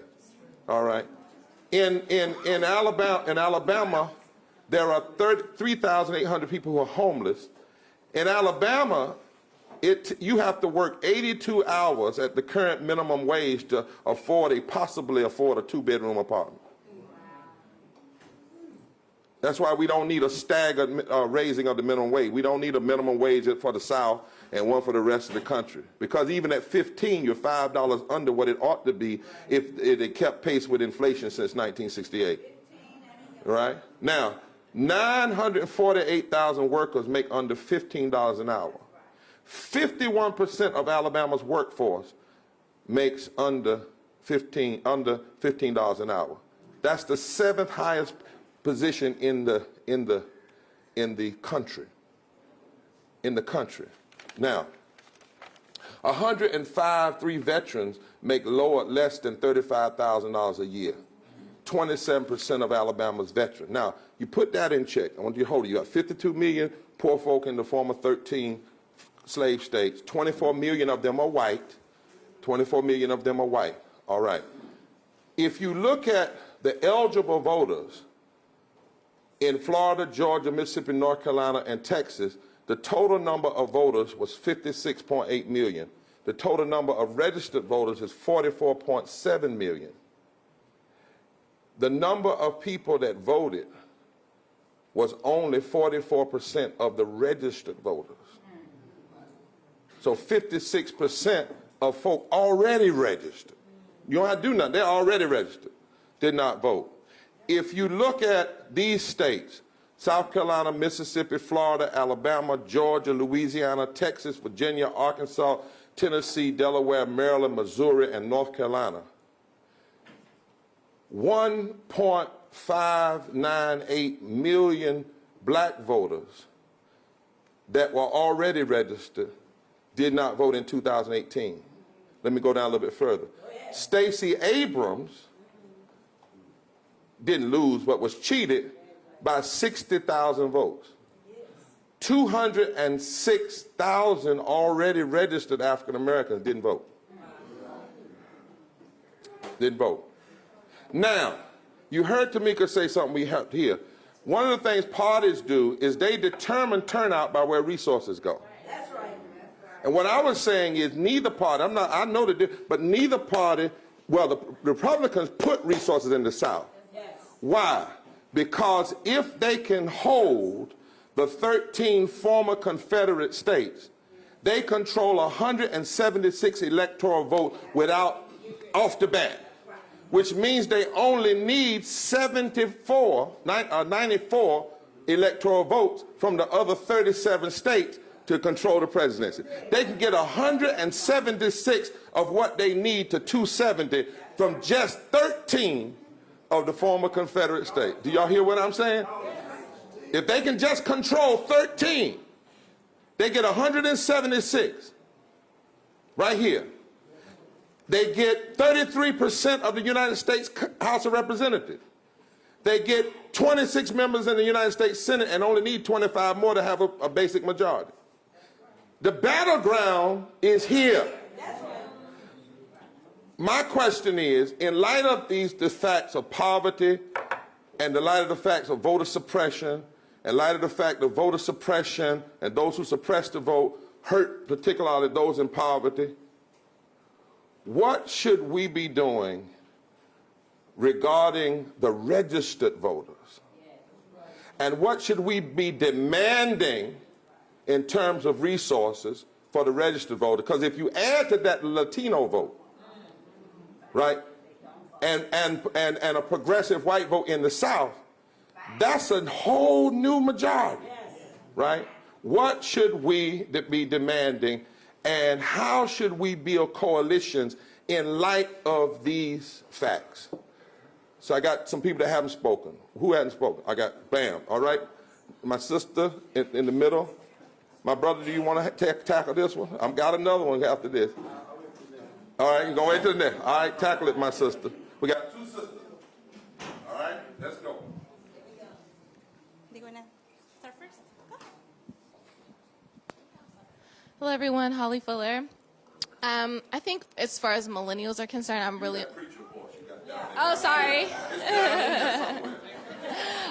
All right. In Alabama, there are 3,800 people who are homeless. In Alabama, you have to work 82 hours at the current minimum wage to possibly afford a 2-bedroom apartment. That's why we don't need a staggered raising of the minimum wage. We don't need a minimum wage for the South and one for the rest of the country. Because even at 15, you're $5 under what it ought to be if it kept pace with inflation since 1968. Right? Now, 948,000 workers make under $15 an hour. 51% of Alabama's workforce makes under $15 an hour. That's the 7th highest position in the country. In the country. Now, 105 veterans make less than $35,000 a year. 27% of Alabama's veterans. Now, you put that in check. I want you to hold it. You got 52 million poor folk in the former 13 slave states. 24 million of them are white. 24 million of them are white. All right. If you look at the eligible voters in Florida, Georgia, Mississippi, North Carolina, and Texas, the total number of voters was 56.8 million. The total number of registered voters is 44.7 million. The number of people that voted was only 44% of the registered voters. So 56% of folk already registered. You don't have to do nothing. They're already registered. Did not vote. If you look at these states, South Carolina, Mississippi, Florida, Alabama, Georgia, Louisiana, Texas, Virginia, Arkansas, Tennessee, Delaware, Maryland, Missouri, and North Carolina, 1.598 million black voters that were already registered did not vote in 2018. Let me go down a little bit further. Stacey Abrams didn't lose, but was cheated by 60,000 votes. 206,000 already registered African Americans didn't vote. Didn't vote. Now, you heard Tamika say something we have here. One of the things parties do is they determine turnout by where resources go. That's right. And what I was saying is neither party, I know the difference, but neither party, well, the Republicans put resources in the South. Yes. Why? Because if they can hold the 13 former Confederate states, they control 176 electoral votes without, off the bat, which means they only need 94 electoral votes from the other 37 states to control the presidency. They can get 176 of what they need to 270 from just 13 of the former Confederate states. Do y'all hear what I'm saying? If they can just control 13, they get 176 right here. They get 33% of the United States House of Representatives. They get 26 members in the United States Senate and only need 25 more to have a basic majority. The battleground is here. My question is, in light of the facts of poverty, and in light of the facts of voter suppression, in light of the fact that voter suppression and those who suppress the vote hurt particularly those in poverty, what should we be doing regarding the registered voters? And what should we be demanding in terms of resources for the registered voter? Because if you add to that the Latino vote, right, and a progressive white vote in the South, that's a whole new majority, right? What should we be demanding, and how should we build coalitions in light of these facts? So I got some people that haven't spoken. Who hadn't spoken? I got, bam, all right? My sister in the middle. My brother, do you want to tackle this one? I've got another one after this. All right, you're going to wait till the next. All right, tackle it, my sister. We got two sisters. All right, let's go. Do you want to start first? Hello, everyone. Holly Fuller. I think as far as millennials are concerned, I'm really... Oh, sorry.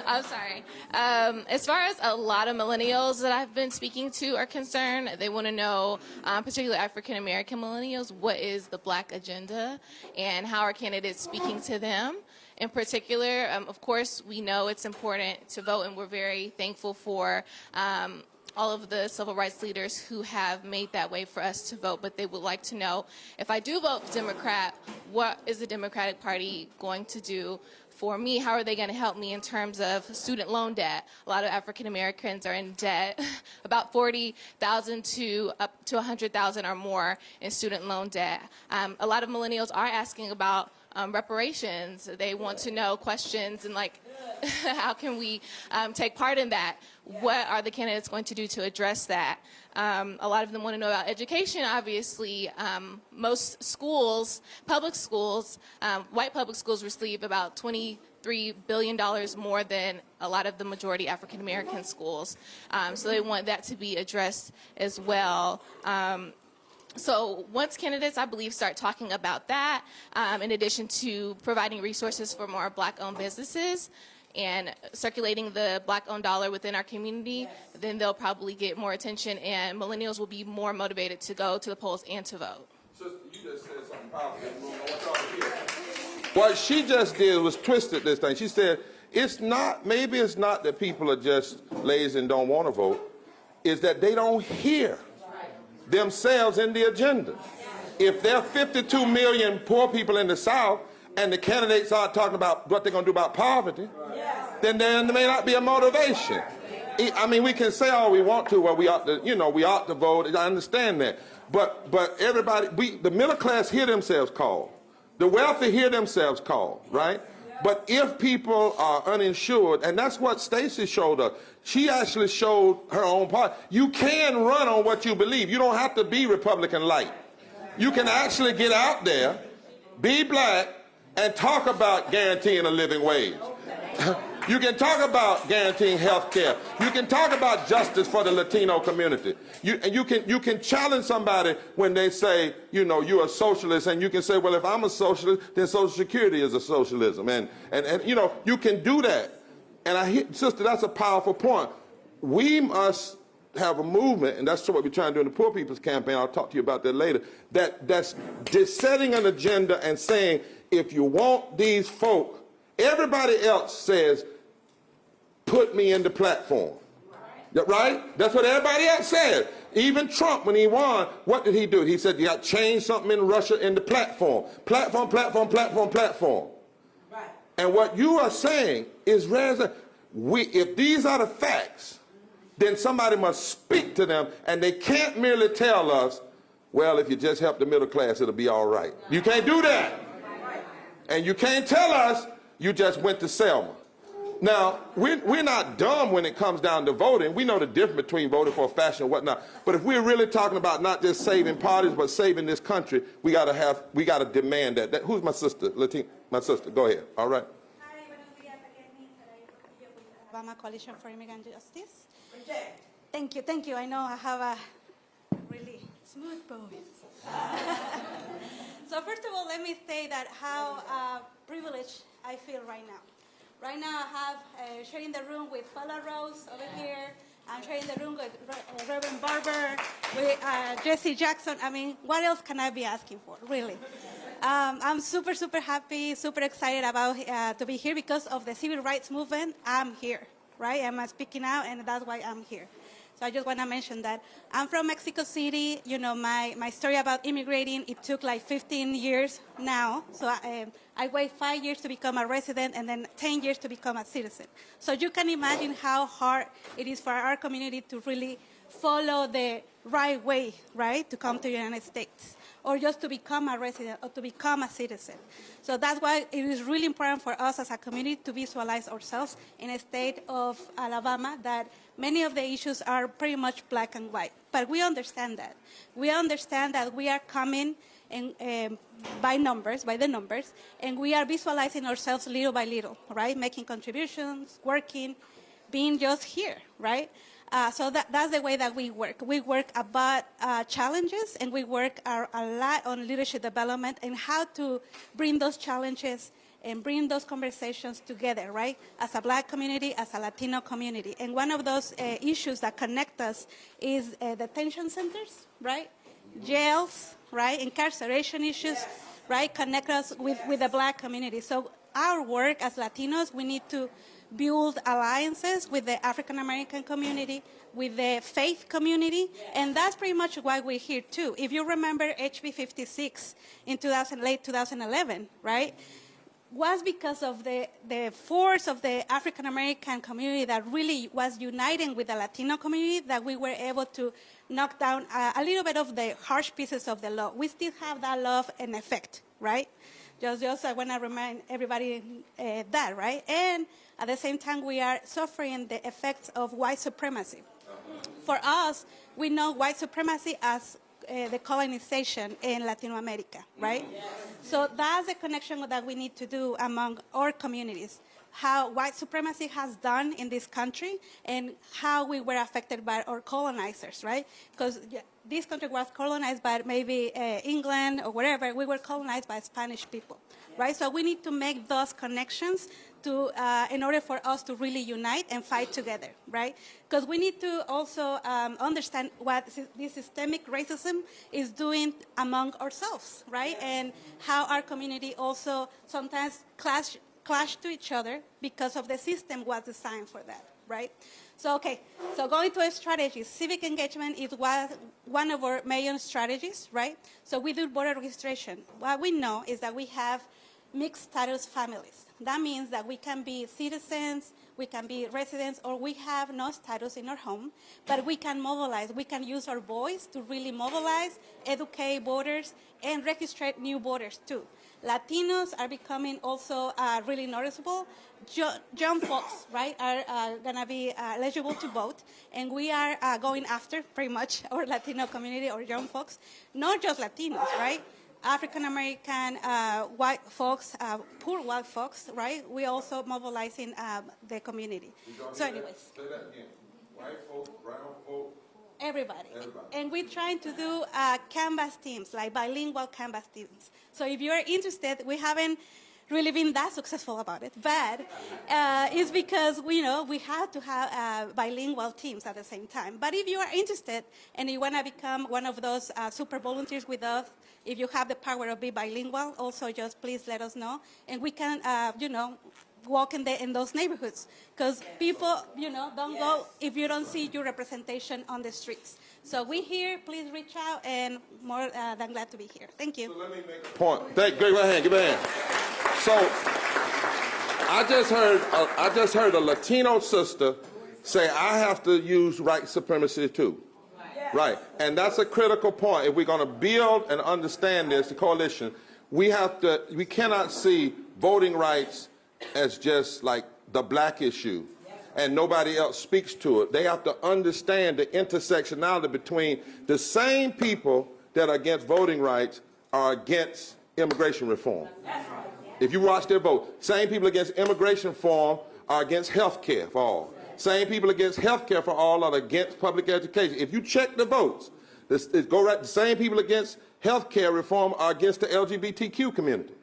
I'm sorry. As far as a lot of millennials that I've been speaking to are concerned, they want to know, particularly African-American millennials, what is the Black agenda and how are candidates speaking to them? In particular, of course, we know it's important to vote, and we're very thankful for all of the civil rights leaders who have made that way for us to vote, but they would like to know, if I do vote Democrat, what is the Democratic Party going to do for me? How are they going to help me in terms of student loan debt? A lot of African Americans are in debt, about 40,000 to up to 100,000 or more in student loan debt. A lot of millennials are asking about reparations. They want to know questions and like, how can we take part in that? What are the candidates going to do to address that? A lot of them want to know about education, obviously. Most schools, public schools, white public schools receive about $23 billion more than a lot of the majority African American schools. So they want that to be addressed as well. So once candidates, I believe, start talking about that, in addition to providing resources for more Black-owned businesses and circulating the Black-owned dollar within our community, then they'll probably get more attention, and millennials will be more motivated to go to the polls and to vote. Sister, you just said something powerful. What she just did was twisted this thing. She said, maybe it's not that people are just lazy and don't want to vote, it's that they don't hear themselves in the agenda. If there are 52 million poor people in the South and the candidates aren't talking about what they're going to do about poverty, then there may not be a motivation. I mean, we can say all we want to, well, we ought to, we ought to vote. I understand that. But everybody, the middle class hear themselves called. The wealthy hear themselves called, right? But if people are uninsured, and that's what Stacey showed us. She actually showed her own part. You can run on what you believe. You don't have to be Republican light. You can actually get out there, be black, and talk about guaranteeing a living wage. You can talk about guaranteeing health care. You can talk about justice for the Latino community. You can challenge somebody when they say, you're a socialist, and you can say, well, if I'm a socialist, then Social Security is a socialism. And you can do that. And sister, that's a powerful point. We must have a movement, and that's what we're trying to do in the Poor People's Campaign. I'll talk to you about that later. That's just setting an agenda and saying, if you want these folk, everybody else says, put me in the platform. Right? That's what everybody else said. Even Trump, when he won, what did he do? He said, you got to change something in Russia in the platform. Platform, platform, platform, platform. Right. And what you are saying is, if these are the facts, then somebody must speak to them, and they can't merely tell us, well, if you just help the middle class, it'll be all right. You can't do that. And you can't tell us you just went to Selma. Now, we're not dumb when it comes down to voting. We know the difference between voting for a faction and whatnot. But if we're really talking about not just saving parties, but saving this country, we gotta demand that. Who's my sister? My sister, go ahead. All right. Hi, buenos días. Again, Alabama Coalition for Immigrant Justice. Thank you. I know I have a really smooth voice. So first of all, let me say that how privileged I feel right now. Right now, I have sharing the room with Fela Rose over here. I'm sharing the room with Reverend Barber, with Jesse Jackson. I mean, what else can I be asking for, really? I'm super, super happy, super excited about to be here because of the civil rights movement. I'm here, right? I'm speaking out, and that's why I'm here. So I just want to mention that I'm from Mexico City. My story about immigrating, it took like 15 years now. So I waited 5 years to become a resident and then 10 years to become a citizen. So you can imagine how hard it is for our community to really follow the right way, right, to come to the United States, or just to become a resident or to become a citizen. So that's why it is really important for us as a community to visualize ourselves in a state of Alabama that many of the issues are pretty much black and white. But we understand that. We understand that we are coming by the numbers, and we are visualizing ourselves little by little, right? Making contributions, working, being just here, right? So that's the way that we work. We work about challenges, and we work a lot on leadership development and how to bring those challenges and bring those conversations together, right? As a black community, as a Latino community. And one of those issues that connect us is detention centers, right? Jails, right? Incarceration issues, right? Connect us with the black community. So our work as Latinos, we need to build alliances with the African American community, with the faith community, and that's pretty much why we're here too. If you remember HB 56 in late 2011, right? Was because of the force of the African American community that really was uniting with the Latino community that we were able to knock down a little bit of the harsh pieces of the law. We still have that law in effect, right? Just I want to remind everybody that, right? And at the same time, we are suffering the effects of white supremacy. For us, we know white supremacy as the colonization in Latin America, right? Yes. So that's the connection that we need to do among our communities, how white supremacy has done in this country and how we were affected by our colonizers, right? Because this country was colonized by maybe England or wherever. We were colonized by Spanish people, right? So we need to make those connections in order for us to really unite and fight together, right? Because we need to also understand what this systemic racism is doing among ourselves, right? And how our community also sometimes clash to each other because of the system was designed for that, right? So, okay, so going to a strategy, civic engagement is one of our main strategies, right? So we do voter registration. What we know is that we have mixed status families. That means that we can be citizens, we can be residents, or we have no status in our home, but we can mobilize. We can use our voice to really mobilize, educate voters, and register new voters too. Latinos are becoming also really noticeable. Young folks, right, are going to be eligible to vote, and we are going after pretty much our Latino community or young folks, not just Latinos, right? African American, white folks, poor white folks, right? We also mobilizing the community. So, anyways. Say that again. White folks, brown folks. Everybody. And we're trying to do Canvas teams, like bilingual Canvas teams. So if you're interested, we haven't really been that successful about it, but it's because we have to have bilingual teams at the same time. But if you are interested and you want to become one of those super volunteers with us, if you have the power of being bilingual, also just please let us know, and we can, walk in those neighborhoods, because people, don't go if you don't see your representation on the streets. So we here, please reach out, and more than glad to be here. Thank you. So let me make a point. Give me a hand. So I just heard a Latino sister say, I have to use white supremacy too. Right. And that's a critical point. If we're going to build and understand this, the coalition, we cannot see voting rights as just like the black issue and nobody else speaks to it. They have to understand the intersectionality between the same people that are against voting rights are against immigration reform. If you watch their vote, same people against immigration reform are against health care for all. Same people against health care for all are against public education. If you check the votes, the same people against health care reform are against the LGBTQ community.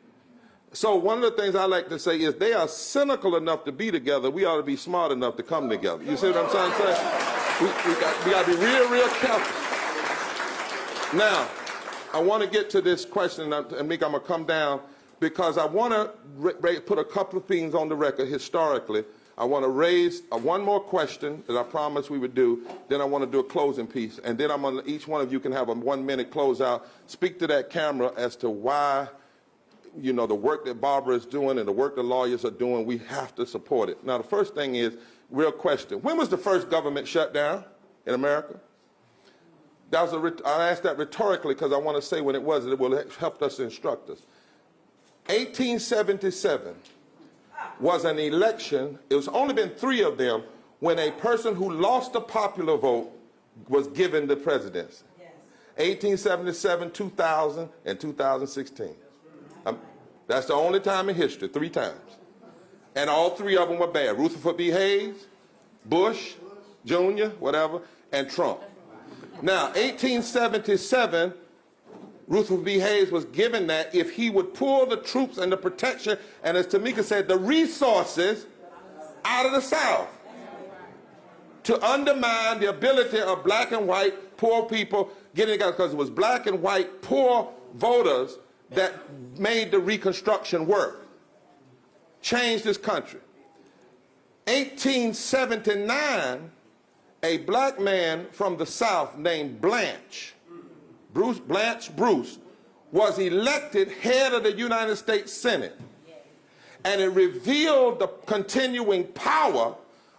So one of the things I like to say is they are cynical enough to be together. We ought to be smart enough to come together. You see what I'm trying to say? We got to be real, real careful. Now, I want to get to this question, and Meek, I'm going to come down, because I want to put a couple of things on the record historically. I want to raise one more question that I promised we would do. Then I want to do a closing piece. And then each one of you can have a 1-minute closeout. Speak to that camera as to why, the work that Barber is doing and the work the lawyers are doing, we have to support it. Now, the first thing is, real question. When was the first government shutdown in America? I asked that rhetorically because I want to say when it was. It will help us instruct us. 1877. Was an election, it was only been 3 of them, when a person who lost the popular vote was given the presidency. Yes. 1877, 2000, and 2016. That's the only time in history, 3 times. And all 3 of them were bad. Rutherford B. Hayes, Bush, Jr., whatever, and Trump. Now, 1877, Rutherford B. Hayes was given that if he would pull the troops and the protection, and as Tamika said, the resources out of the South to undermine the ability of black and white poor people getting together, because it was black and white poor voters that made the Reconstruction work, changed this country. 1879, a black man from the South named Blanche Bruce, was elected head of the United States Senate. And it revealed the continuing power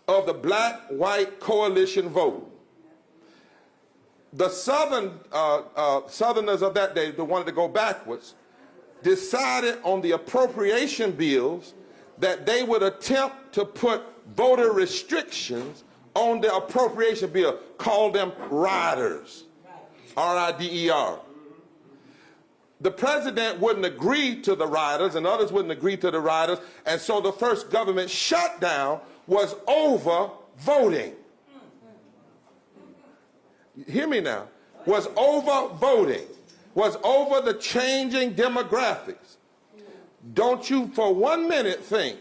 of the black-white coalition vote. The Southerners of that day, that wanted to go backwards, decided on the appropriation bills that they would attempt to put voter restrictions on the appropriation bill, called them riders. R-I-D-E-R. The president wouldn't agree to the riders, and others wouldn't agree to the riders, and so the first government shutdown was over voting. Hear me now. Was over voting. Was over the changing demographics. Don't you for 1 minute think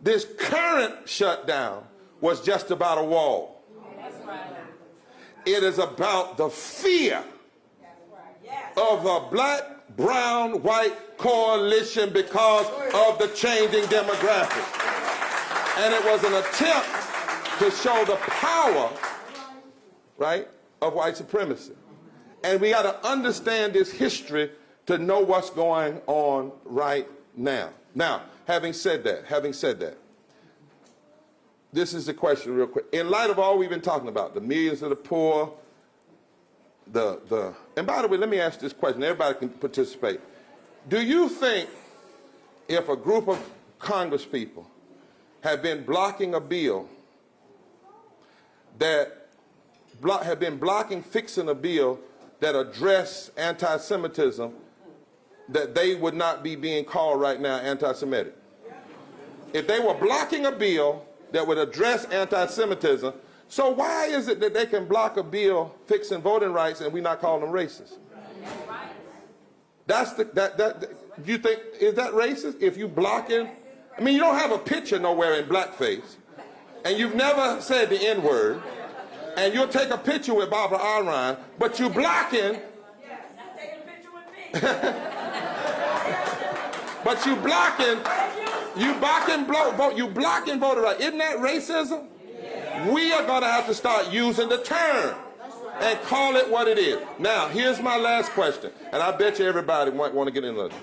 this current shutdown was just about a wall. It is about the fear of a black, brown, white coalition because of the changing demographics. And it was an attempt to show the power, right, of white supremacy. And we got to understand this history to know what's going on right now. Now, having said that, this is the question real quick. In light of all we've been talking about, the millions of the poor, and by the way, let me ask this question. Everybody can participate. Do you think if a group of Congress people have been blocking a bill fixing a bill that address anti-Semitism, that they would not be being called right now anti-Semitic? If they were blocking a bill that would address anti-Semitism, so why is it that they can block a bill fixing voting rights and we not calling them racist? Do you think, is that racist? If you blocking, I mean, you don't have a picture nowhere in blackface, and you've never said the N-word, and you'll take a picture with Barber Arnwine, but you're blocking. But you blocking voter rights. Isn't that racism? We are going to have to start using the term and call it what it is. Now, here's my last question, and I bet you everybody might want to get into it.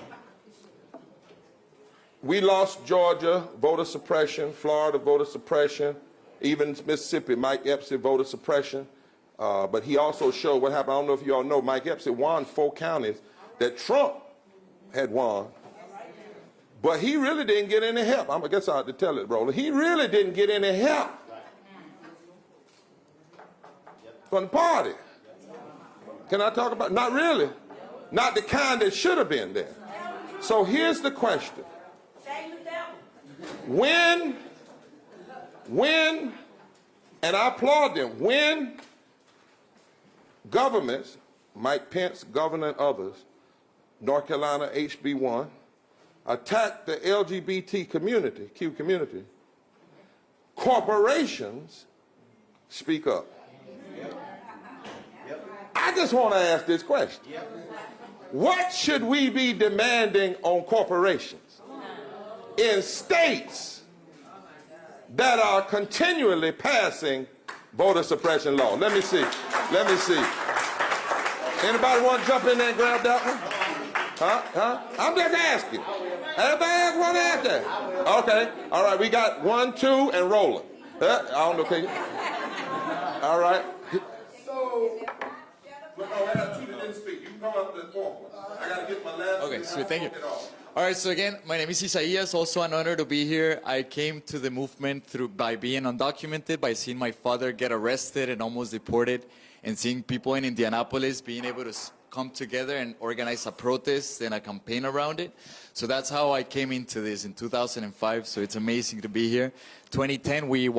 We lost Georgia, voter suppression, Florida, voter suppression, even Mississippi, Mike Epps, voter suppression. But he also showed what happened. I don't know if you all know, Mike Epps won 4 counties that Trump had won. But he really didn't get any help. I guess I have to tell it, Roland. He really didn't get any help from the party. Can I talk about? Not really. Not the kind that should have been there. So here's the question. When, and I applaud them, when governments, Mike Pence, governor and others, North Carolina HB1, attack the LGBT community, Q community, corporations speak up. I just want to ask this question. What should we be demanding on corporations in states that are continually passing voter suppression law? Let me see. Anybody want to jump in there and grab that one? Huh? I'm just asking. Everybody else want to ask that? Okay. All right. We got 1, 2, and Roland. I don't know. Okay. All right. Okay, so thank you. All right, so again, my name is Isaías. Also an honor to be here. I came to the movement by being undocumented, by seeing my father get arrested and almost deported, and seeing people in Indianapolis being able to come together and organize a protest and a campaign around it. So that's how I came into this in 2005, so it's amazing to be here. 2010, we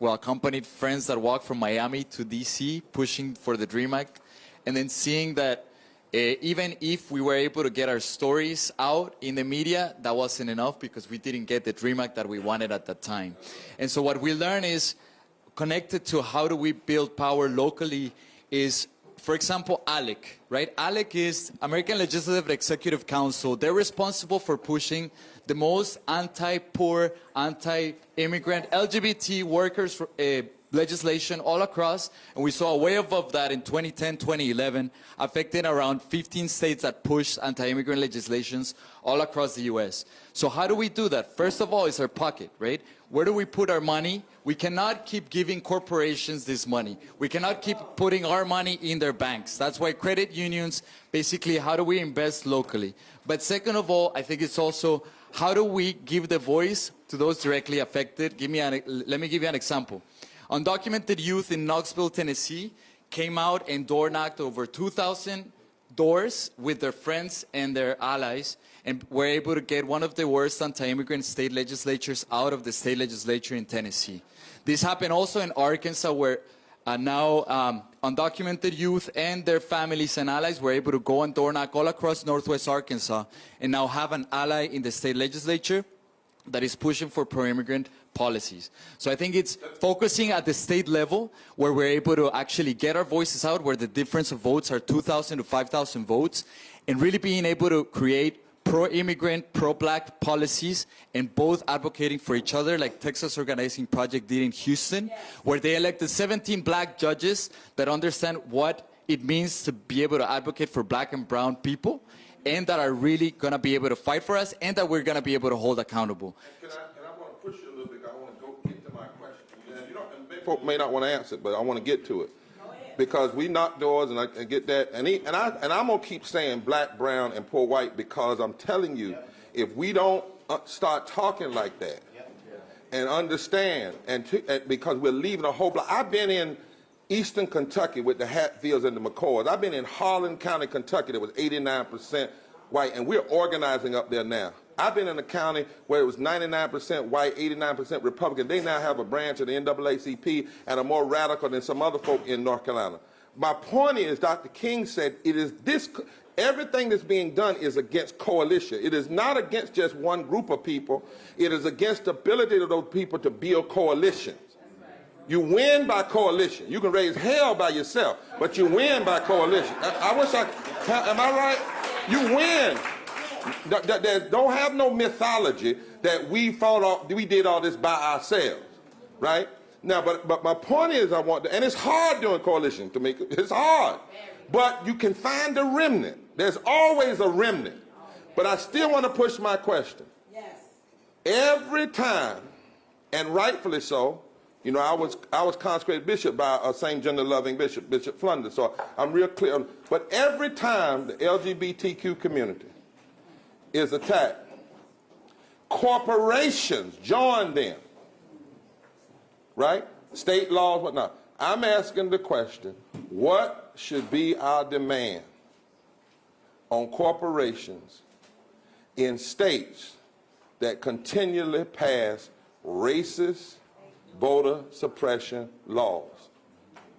accompanied friends that walked from Miami to DC, pushing for the DREAM Act, and then seeing that even if we were able to get our stories out in the media, that wasn't enough because we didn't get the DREAM Act that we wanted at that time. And so what we learned is, connected to how do we build power locally, is, for example, ALEC, right? ALEC is American Legislative Executive Council. They're responsible for pushing the most anti-poor, anti-immigrant, LGBT workers legislation all across, and we saw a wave of that in 2010, 2011, affecting around 15 states that pushed anti-immigrant legislations all across the U.S. So how do we do that? First of all, it's our pocket, right? Where do we put our money? We cannot keep giving corporations this money. We cannot keep putting our money in their banks. That's why credit unions, basically, how do we invest locally? But second of all, I think it's also, how do we give the voice to those directly affected? Let me give you an example. Undocumented youth in Knoxville, Tennessee, came out and door knocked over 2,000 doors with their friends and their allies, and were able to get one of the worst anti-immigrant state legislatures out of the state legislature in Tennessee. This happened also in Arkansas, where now undocumented youth and their families and allies were able to go and door knock all across Northwest Arkansas, and now have an ally in the state legislature that is pushing for pro-immigrant policies. So I think it's focusing at the state level, where we're able to actually get our voices out, where the difference of votes are 2,000 to 5,000 votes, and really being able to create pro-immigrant, pro-black policies, and both advocating for each other, like Texas Organizing Project did in Houston, where they elected 17 black judges that understand what it means to be able to advocate for black and brown people, and that are really going to be able to fight for us, and that we're going to be able to hold accountable. And I want to push you a little bit. I want to go get to my question. And you know, and folk may not want to answer it, but I want to get to it. Because we knock doors, and I get that. And I'm going to keep saying black, brown, and poor white, because I'm telling you, if we don't start talking like that and understand, and because we're leaving a whole block. I've been in Eastern Kentucky with the Hatfields and the McCoys. I've been in Harlan County, Kentucky, that was 89% white, and we're organizing up there now. I've been in a county where it was 99% white, 89% Republican. They now have a branch of the NAACP and are more radical than some other folk in North Carolina. My point is, Dr. King said, it is this, everything that's being done is against coalition. It is not against just one group of people. It is against the ability of those people to build coalitions. You win by coalition. You can raise hell by yourself, but you win by coalition. I wish am I right? You win. Don't have no mythology that we did all this by ourselves, right? Now, but my point is, and it's hard doing coalition to make it's hard, but you can find a remnant. There's always a remnant. But I still want to push my question. Yes. Every time, and rightfully so. You know, I was consecrated bishop by a same gender loving bishop, Bishop Flunder. So I'm real clear. But every time the LGBTQ community is attacked, corporations join them, right? State laws, whatnot. I'm asking the question: what should be our demand on corporations in states that continually pass racist voter suppression laws?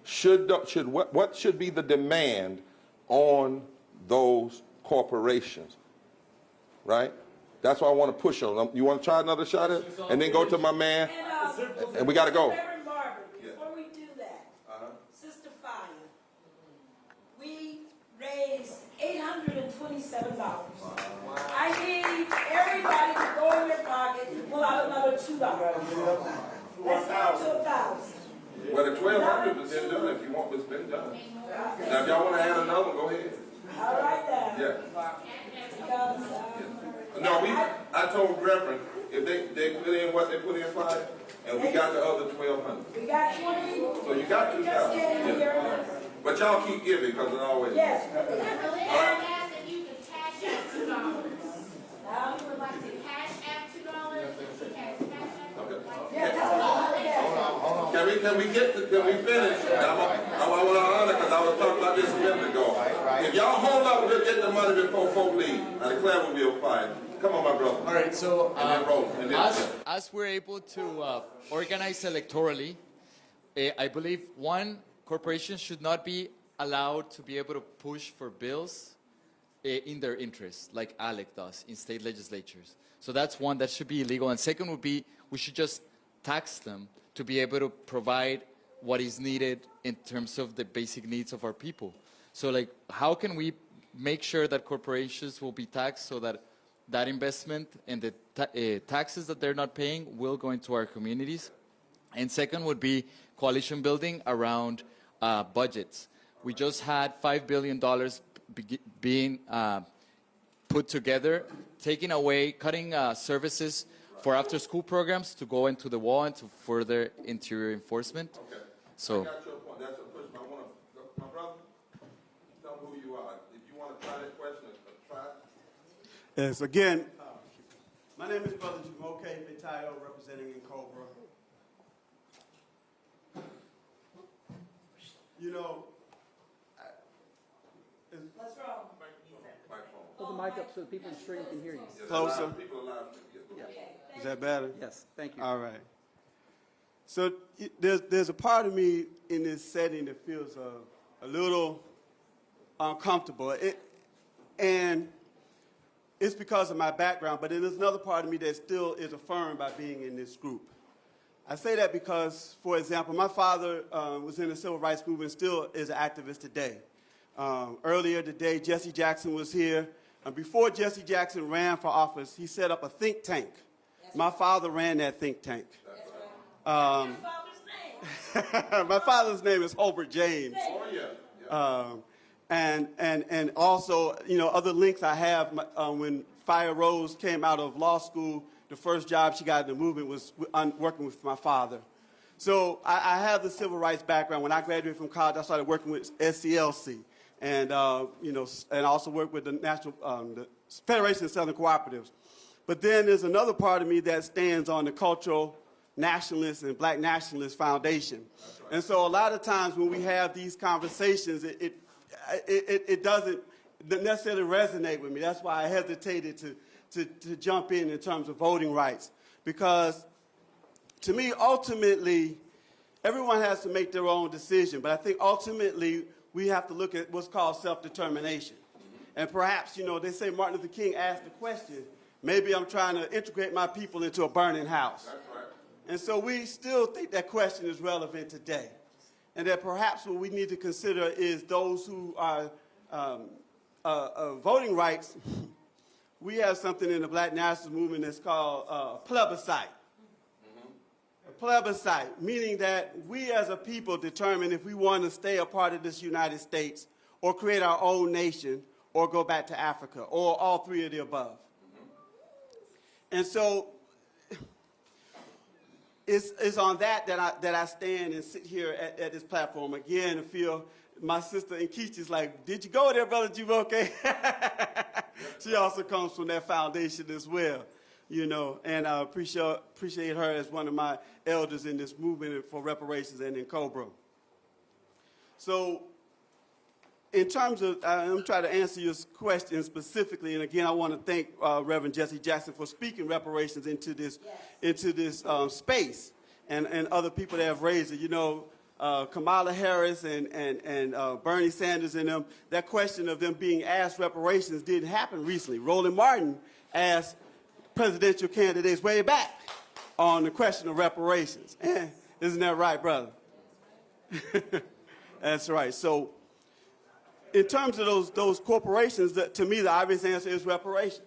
What should be the demand on those corporations, right? That's what I want to push on. You want to try another shot at it? And then go to my man, and we got to go. Reverend Barber, before we do that, Sister Fire, we raised $827. I need everybody to go in their pocket and pull out another $2. Let's go to 1,000. Well, the 1,200 has been done. If you want, it's been done. Now, if y'all want to add another one, go ahead. All right, then. Yeah. Because, No, I told Reverend if they put in what they put in fire, and we got the other 1,200. we got 20. So you got 2,000. Just get in here. Yeah. But y'all keep giving because it always. Yes. All right. You can cash out $2. You would like to cash out $2? Can we finish? I want to honor because I was talking about this a minute ago. If y'all hold up, we'll get the money before folk leave. I declare we'll be on fire. Come on, my brother. All right, so as we're able to organize electorally, I believe one, corporations should not be allowed to be able to push for bills in their interest, like ALEC does in state legislatures. So that's one that should be illegal. And second would be we should just tax them to be able to provide what is needed in terms of the basic needs of our people. So like, how can we make sure that corporations will be taxed so that that investment and the taxes that they're not paying will go into our communities? And second would be coalition building around budgets. We just had $5 billion being put together, taking away, cutting services for after-school programs to go into the wall and to further interior enforcement. Okay. So. I got your point. That's a push. My brother, tell me who you are. If you want to try that question, try it. Yes, again, my name is Brother Jumoke Fetayo, representing in Cobra. You know, What's wrong? Put the mic up so the people in the stream can hear you. closer. People alive. Is that better? Yes, thank you. All right. So there's a part of me in this setting that feels a little uncomfortable. And it's because of my background, but there's another part of me that still is affirmed by being in this group. I say that because, for example, my father was in the civil rights movement and still is an activist today. Earlier today, Jesse Jackson was here before Jesse Jackson ran for office, he set up a think tank. My father ran that think tank. My father's name is Hobart James. And also, you know, other links I have, when Fire Rose came out of law school, the first job she got in the movement was working with my father. So I have the civil rights background. When I graduated from college, I started working with SCLC, and you know, and also worked with the the Federation of Southern Cooperatives. But then there's another part of me that stands on the Cultural Nationalist and Black Nationalist Foundation. And so a lot of times when we have these conversations, it doesn't necessarily resonate with me. That's why I hesitated to jump in terms of voting rights. Because to me, ultimately, everyone has to make their own decision. But I think ultimately we have to look at what's called self-determination. And perhaps, you know, they say Martin Luther King asked the question, maybe I'm trying to integrate my people into a burning house. That's right. And so we still think that question is relevant today. And that perhaps what we need to consider is those who are voting rights. We have something in the Black Nationalist movement that's called plebiscite. A plebiscite, meaning that we as a people determine if we want to stay a part of this United States or create our own nation or go back to Africa, or all three of the above. And so it's on that I stand and sit here at this platform again and feel my sister Nkechi's like, did you go there, Brother Jumoke? She also comes from that foundation as well, you know, and I appreciate her as one of my elders in this movement for reparations and in Cobra. So in terms of, I'm trying to answer your question specifically, and again, I want to thank Reverend Jesse Jackson for speaking reparations into this, space, and other people that have raised it. You know, Kamala Harris and Bernie Sanders and them, that question of them being asked reparations didn't happen recently. Roland Martin asked presidential candidates way back on the question of reparations. Isn't that right, brother? That's right. So in terms of those corporations, to me, the obvious answer is reparations.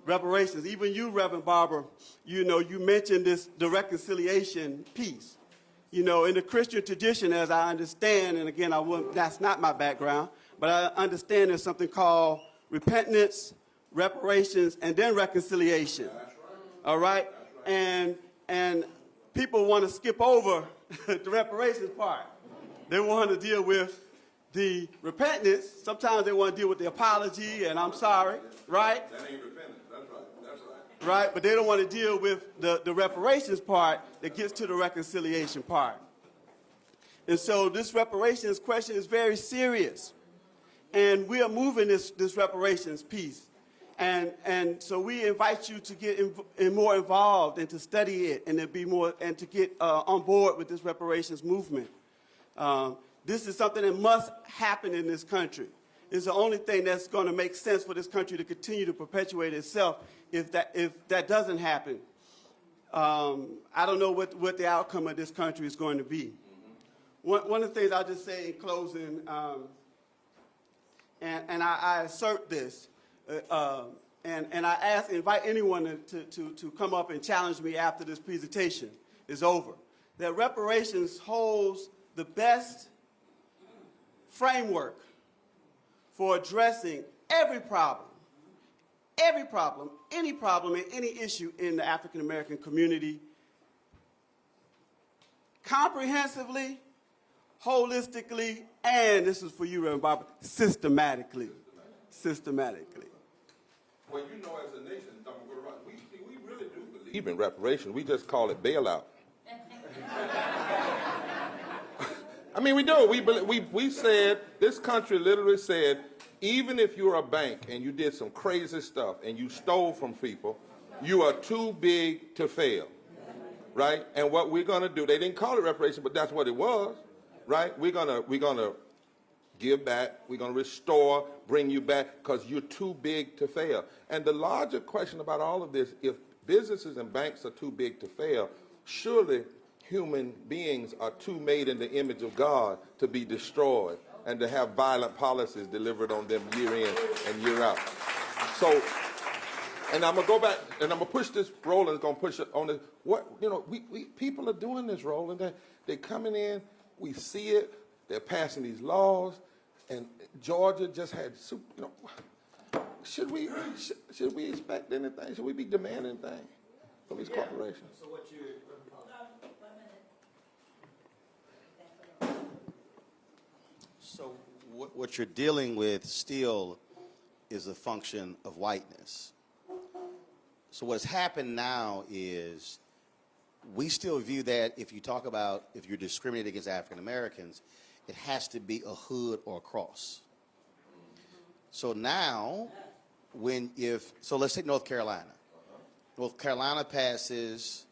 Reparations. Even you, Reverend Barber, you know, you mentioned the reconciliation piece. You know, in the Christian tradition, as I understand, and again, that's not my background, but I understand there's something called repentance, reparations, and then reconciliation. That's right. All right? That's right. And people want to skip over the reparations part. They want to deal with the repentance. Sometimes they want to deal with the apology and I'm sorry, right? That ain't repentance. That's right. That's right. Right, but they don't want to deal with the reparations part that gets to the reconciliation part. And so this reparations question is very serious. And we are moving this reparations piece. And so we invite you to get more involved and to study it and to be more and to get on board with this reparations movement. This is something that must happen in this country. It's the only thing that's going to make sense for this country to continue to perpetuate itself. If that doesn't happen, I don't know what the outcome of this country is going to be. One of the things I'll just say in closing, and I assert this, and I invite anyone to come up and challenge me after this presentation is over, that reparations holds the best framework for addressing any problem, any problem, and any issue in the African American community comprehensively, holistically, and this is for you, Reverend Barber, systematically. Well, you know, as a nation, we really do believe in reparations. We just call it bailout. I mean, we do. We said, this country literally said, even if you're a bank and you did some crazy stuff and you stole from people, you are too big to fail, right? And what we're going to do, they didn't call it reparation, but that's what it was, right? We're gonna give back, we're going to restore, bring you back, because you're too big to fail. And the larger question about all of this, if businesses and banks are too big to fail, surely human beings are too made in the image of God to be destroyed and to have violent policies delivered on them year in and year out. So, and I'm gonna go back and I'm gonna push this. Roland's gonna push it on this. What we people are doing this, Roland. They're coming in. We see it. They're passing these laws, and Georgia just had. Should we expect anything? Should we be demanding anything from these corporations? So what you? So what you're dealing with still is a function of whiteness. So what's happened now is we still view that if you're discriminating against African Americans, it has to be a hood or a cross. So now, so let's take North Carolina. North Carolina passes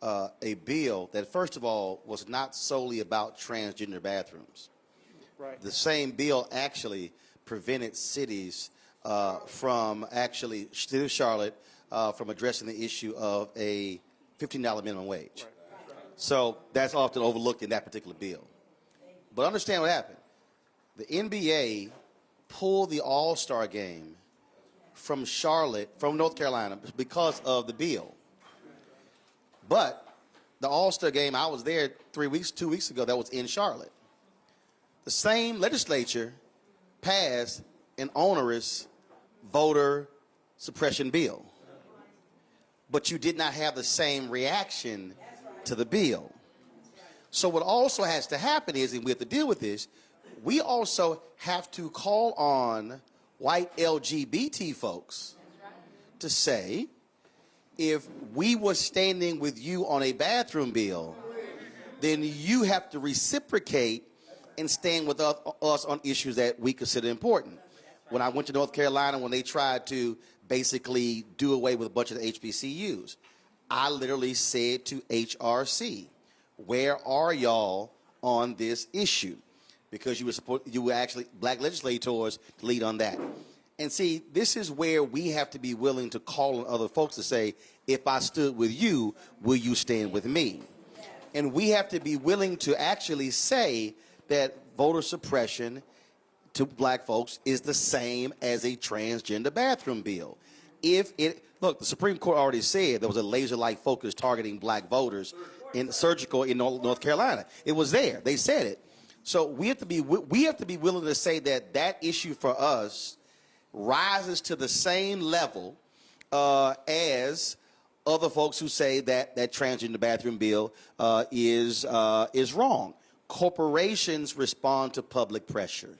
a bill that, first of all, was not solely about transgender bathrooms. Right. The same bill actually prevented cities from actually, city of Charlotte, from addressing the issue of a $15 minimum wage. So that's often overlooked in that particular bill. But understand what happened. The NBA pulled the All-Star game from Charlotte, from North Carolina, because of the bill. But the All-Star game, I was there 2 weeks ago, that was in Charlotte. The same legislature passed an onerous voter suppression bill. But you did not have the same reaction to the bill. So what also has to happen is, and we have to deal with this, we also have to call on white LGBT folks to say, if we were standing with you on a bathroom bill, then you have to reciprocate and stand with us on issues that we consider important. When I went to North Carolina, when they tried to basically do away with a bunch of the HBCUs, I literally said to HRC, where are y'all on this issue? Because you were actually black legislators to lead on that. And see, this is where we have to be willing to call on other folks to say, if I stood with you, will you stand with me? And we have to be willing to actually say that voter suppression to black folks is the same as a transgender bathroom bill. Look, the Supreme Court already said there was a laser-like focus targeting black voters in surgical in North Carolina. It was there. They said it. So we have to be willing to say that issue for us rises to the same level as other folks who say that transgender bathroom bill is wrong. Corporations respond to public pressure.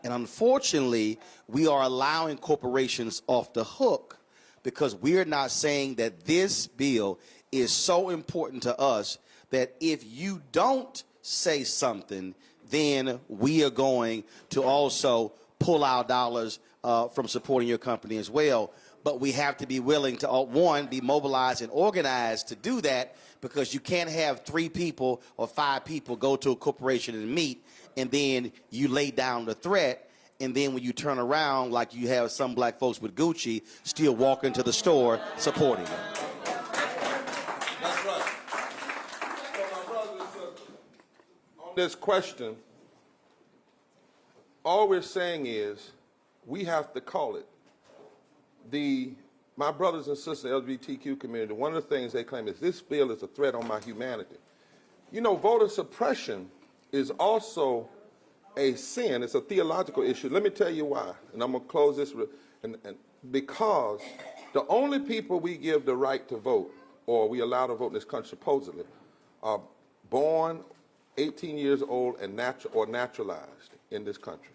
And unfortunately, we are allowing corporations off the hook because we're not saying that this bill is so important to us that if you don't say something, then we are going to also pull our dollars from supporting your company as well. But we have to be willing to, one, be mobilized and organized to do that, because you can't have 3 people or 5 people go to a corporation and meet, and then you lay down the threat, and then when you turn around, like you have some black folks with Gucci, still walk into the store supporting them. That's right. So my brothers and sisters, on this question, all we're saying is we have to call it. My brothers and sisters in the LGBTQ community, one of the things they claim is this bill is a threat on my humanity. You know, voter suppression is also a sin. It's a theological issue. Let me tell you why, and I'm going to close this. Because the only people we give the right to vote, or we allow to vote in this country supposedly, are born 18 years old and naturalized in this country.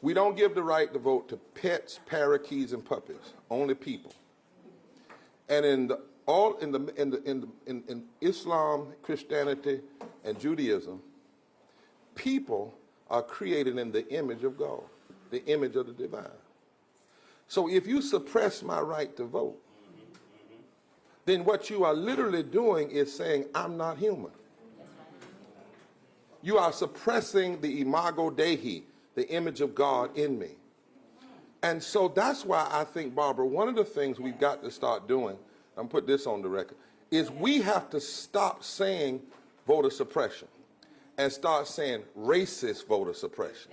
We don't give the right to vote to pets, parakeets, and puppies. Only people. And in Islam, Christianity, and Judaism, people are created in the image of God, the image of the divine. So if you suppress my right to vote, then what you are literally doing is saying, I'm not human. You are suppressing the imago Dei, the image of God in me. And so that's why I think, Barber, one of the things we've got to start doing, I'm put this on the record, is we have to stop saying voter suppression and start saying racist voter suppression.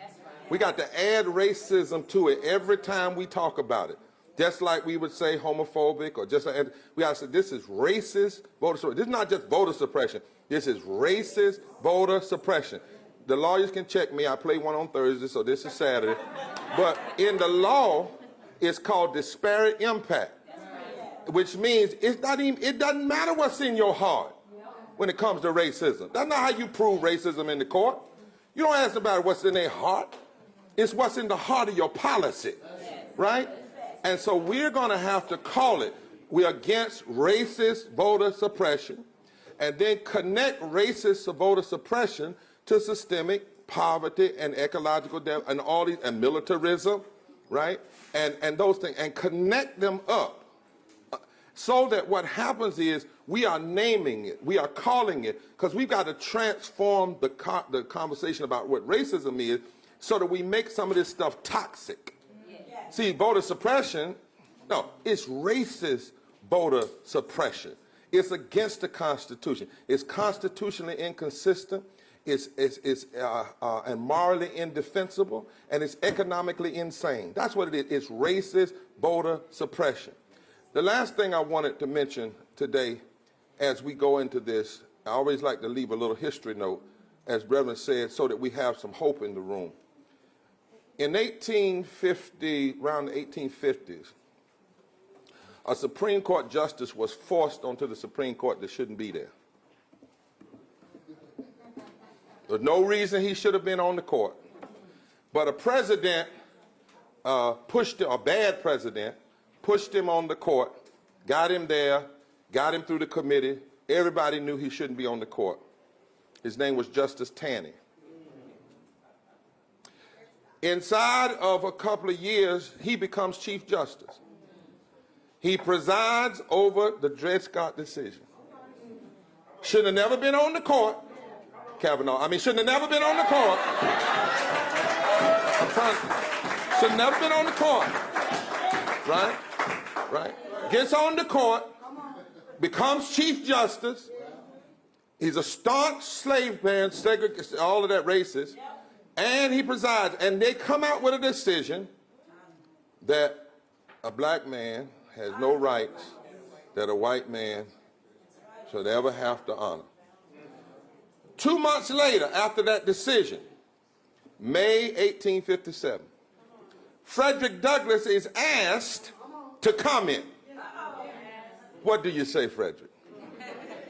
We got to add racism to it every time we talk about it. Just like we would say homophobic, or just like, we gotta say this is racist voter suppression. This is not just voter suppression. This is racist voter suppression. The lawyers can check me. I play one on Thursday, so this is Saturday. But in the law, it's called disparate impact, which means it's not even, it doesn't matter what's in your heart when it comes to racism. That's not how you prove racism in the court. You don't ask about what's in their heart. It's what's in the heart of your policy, right? And so we're going to have to call it. We're against racist voter suppression, and then connect racist voter suppression to systemic poverty and ecological death and all these, and militarism, right? And those things, and connect them up so that what happens is we are naming it, we are calling it, because we've got to transform the conversation about what racism is so that we make some of this stuff toxic. See, voter suppression, no, it's racist voter suppression. It's against the Constitution. It's constitutionally inconsistent. It's and morally indefensible, and it's economically insane. That's what it is. It's racist voter suppression. The last thing I wanted to mention today as we go into this, I always like to leave a little history note, as Reverend said, so that we have some hope in the room. In 1850, around the 1850s, a Supreme Court justice was forced onto the Supreme Court that shouldn't be there. There's no reason he should have been on the court. But a president pushed him, a bad president, pushed him on the court, got him there, got him through the committee. Everybody knew he shouldn't be on the court. His name was Justice Taney. Inside of a couple of years, he becomes Chief Justice. He presides over the Dred Scott decision. Should have never been on the court. Kavanaugh, shouldn't have never been on the court. Should have never been on the court. Right? Right? Gets on the court, becomes Chief Justice. He's a staunch slave man, all of that racist. And he presides, and they come out with a decision that a black man has no rights that a white man should ever have to honor. 2 months later, after that decision, May 1857, Frederick Douglass is asked to comment. What do you say, Frederick?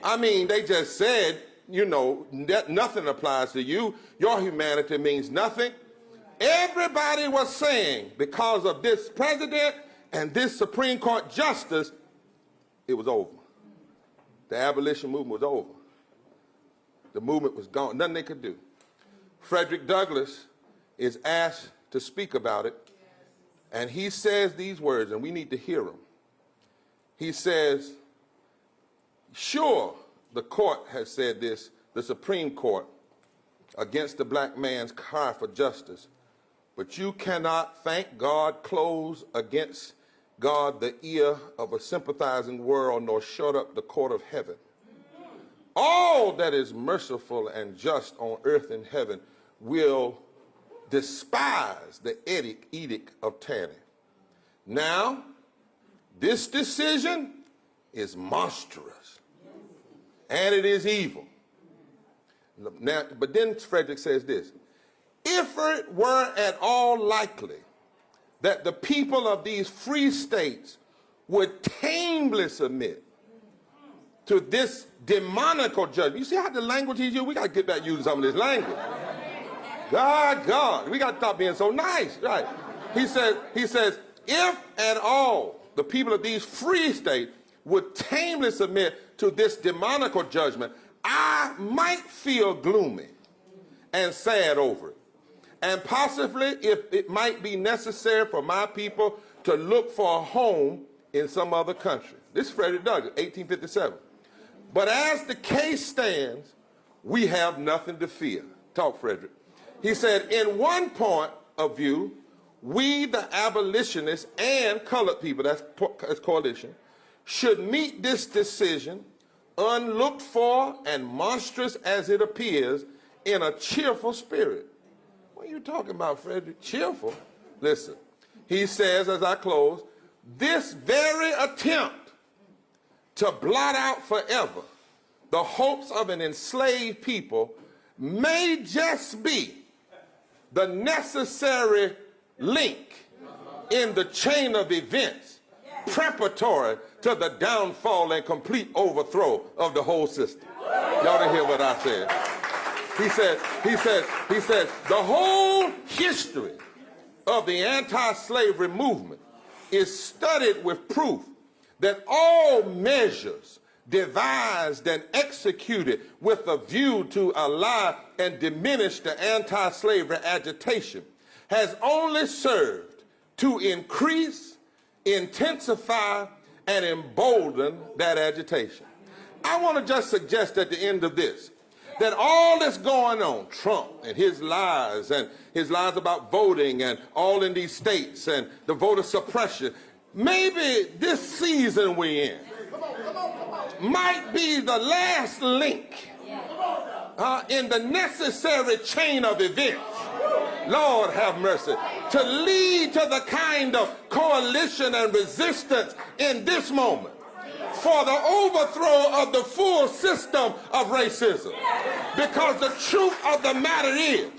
They just said, that nothing applies to you. Your humanity means nothing. Everybody was saying, because of this president and this Supreme Court justice, it was over. The abolition movement was over. The movement was gone. Nothing they could do. Frederick Douglass is asked to speak about it, and he says these words, and we need to hear them. He says, sure, the court has said this, the Supreme Court, against the black man's cry for justice, but you cannot, thank God, close against God the ear of a sympathizing world, nor shut up the court of heaven. All that is merciful and just on earth and heaven will despise the edict of Taney. Now, this decision is monstrous, and it is evil. Now, but then Frederick says this, if it were at all likely that the people of these free states would tamely submit to this demonical judgment. You see how the language he's using? We got to get back using some of this language. God, we got to stop being so nice, right? He says, if at all the people of these free states would tamely submit to this demonical judgment, I might feel gloomy and sad over it. And possibly if it might be necessary for my people to look for a home in some other country. This is Frederick Douglass, 1857. But as the case stands, we have nothing to fear. Talk, Frederick. He said, in one point of view, we, the abolitionists and colored people, that's coalition, should meet this decision, unlooked for and monstrous as it appears, in a cheerful spirit. What are you talking about, Frederick? Cheerful? Listen, he says, as I close, this very attempt to blot out forever the hopes of an enslaved people may just be the necessary link in the chain of events preparatory to the downfall and complete overthrow of the whole system. Y'all didn't hear what I said. He said, the whole history of the anti-slavery movement is studied with proof that all measures devised and executed with a view to ally and diminish the anti-slavery agitation has only served to increase, intensify, and embolden that agitation. I want to just suggest at the end of this that all that's going on, Trump and his lies about voting and all in these states and the voter suppression, maybe this season we're in might be the last link in the necessary chain of events, Lord have mercy, to lead to the kind of coalition and resistance in this moment for the overthrow of the full system of racism. Because the truth of the matter is,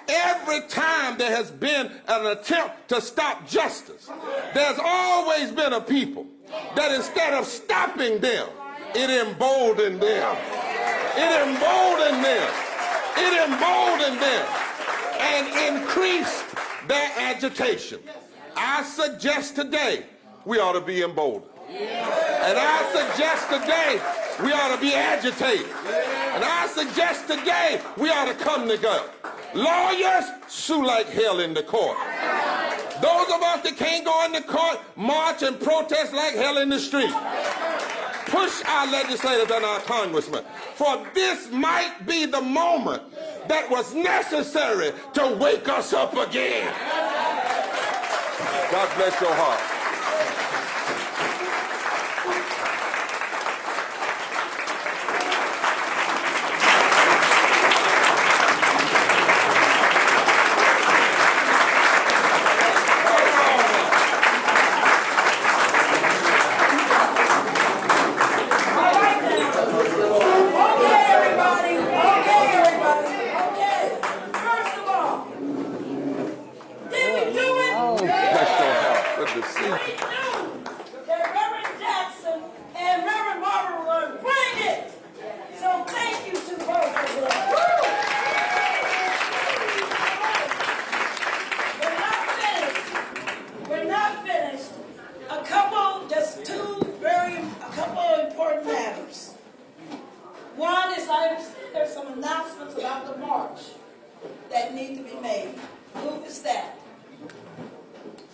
every time there has been an attempt to stop justice, there's always been a people that instead of stopping them, it emboldened them. It emboldened them. It emboldened them and increased their agitation. I suggest today we ought to be emboldened. And I suggest today we ought to be agitated. And I suggest today we ought to come together. Lawyers, sue like hell in the court. Those of us that can't go in the court, march and protest like hell in the street. Push our legislators and our congressmen. For this might be the moment that was necessary to wake us up again. God bless your heart.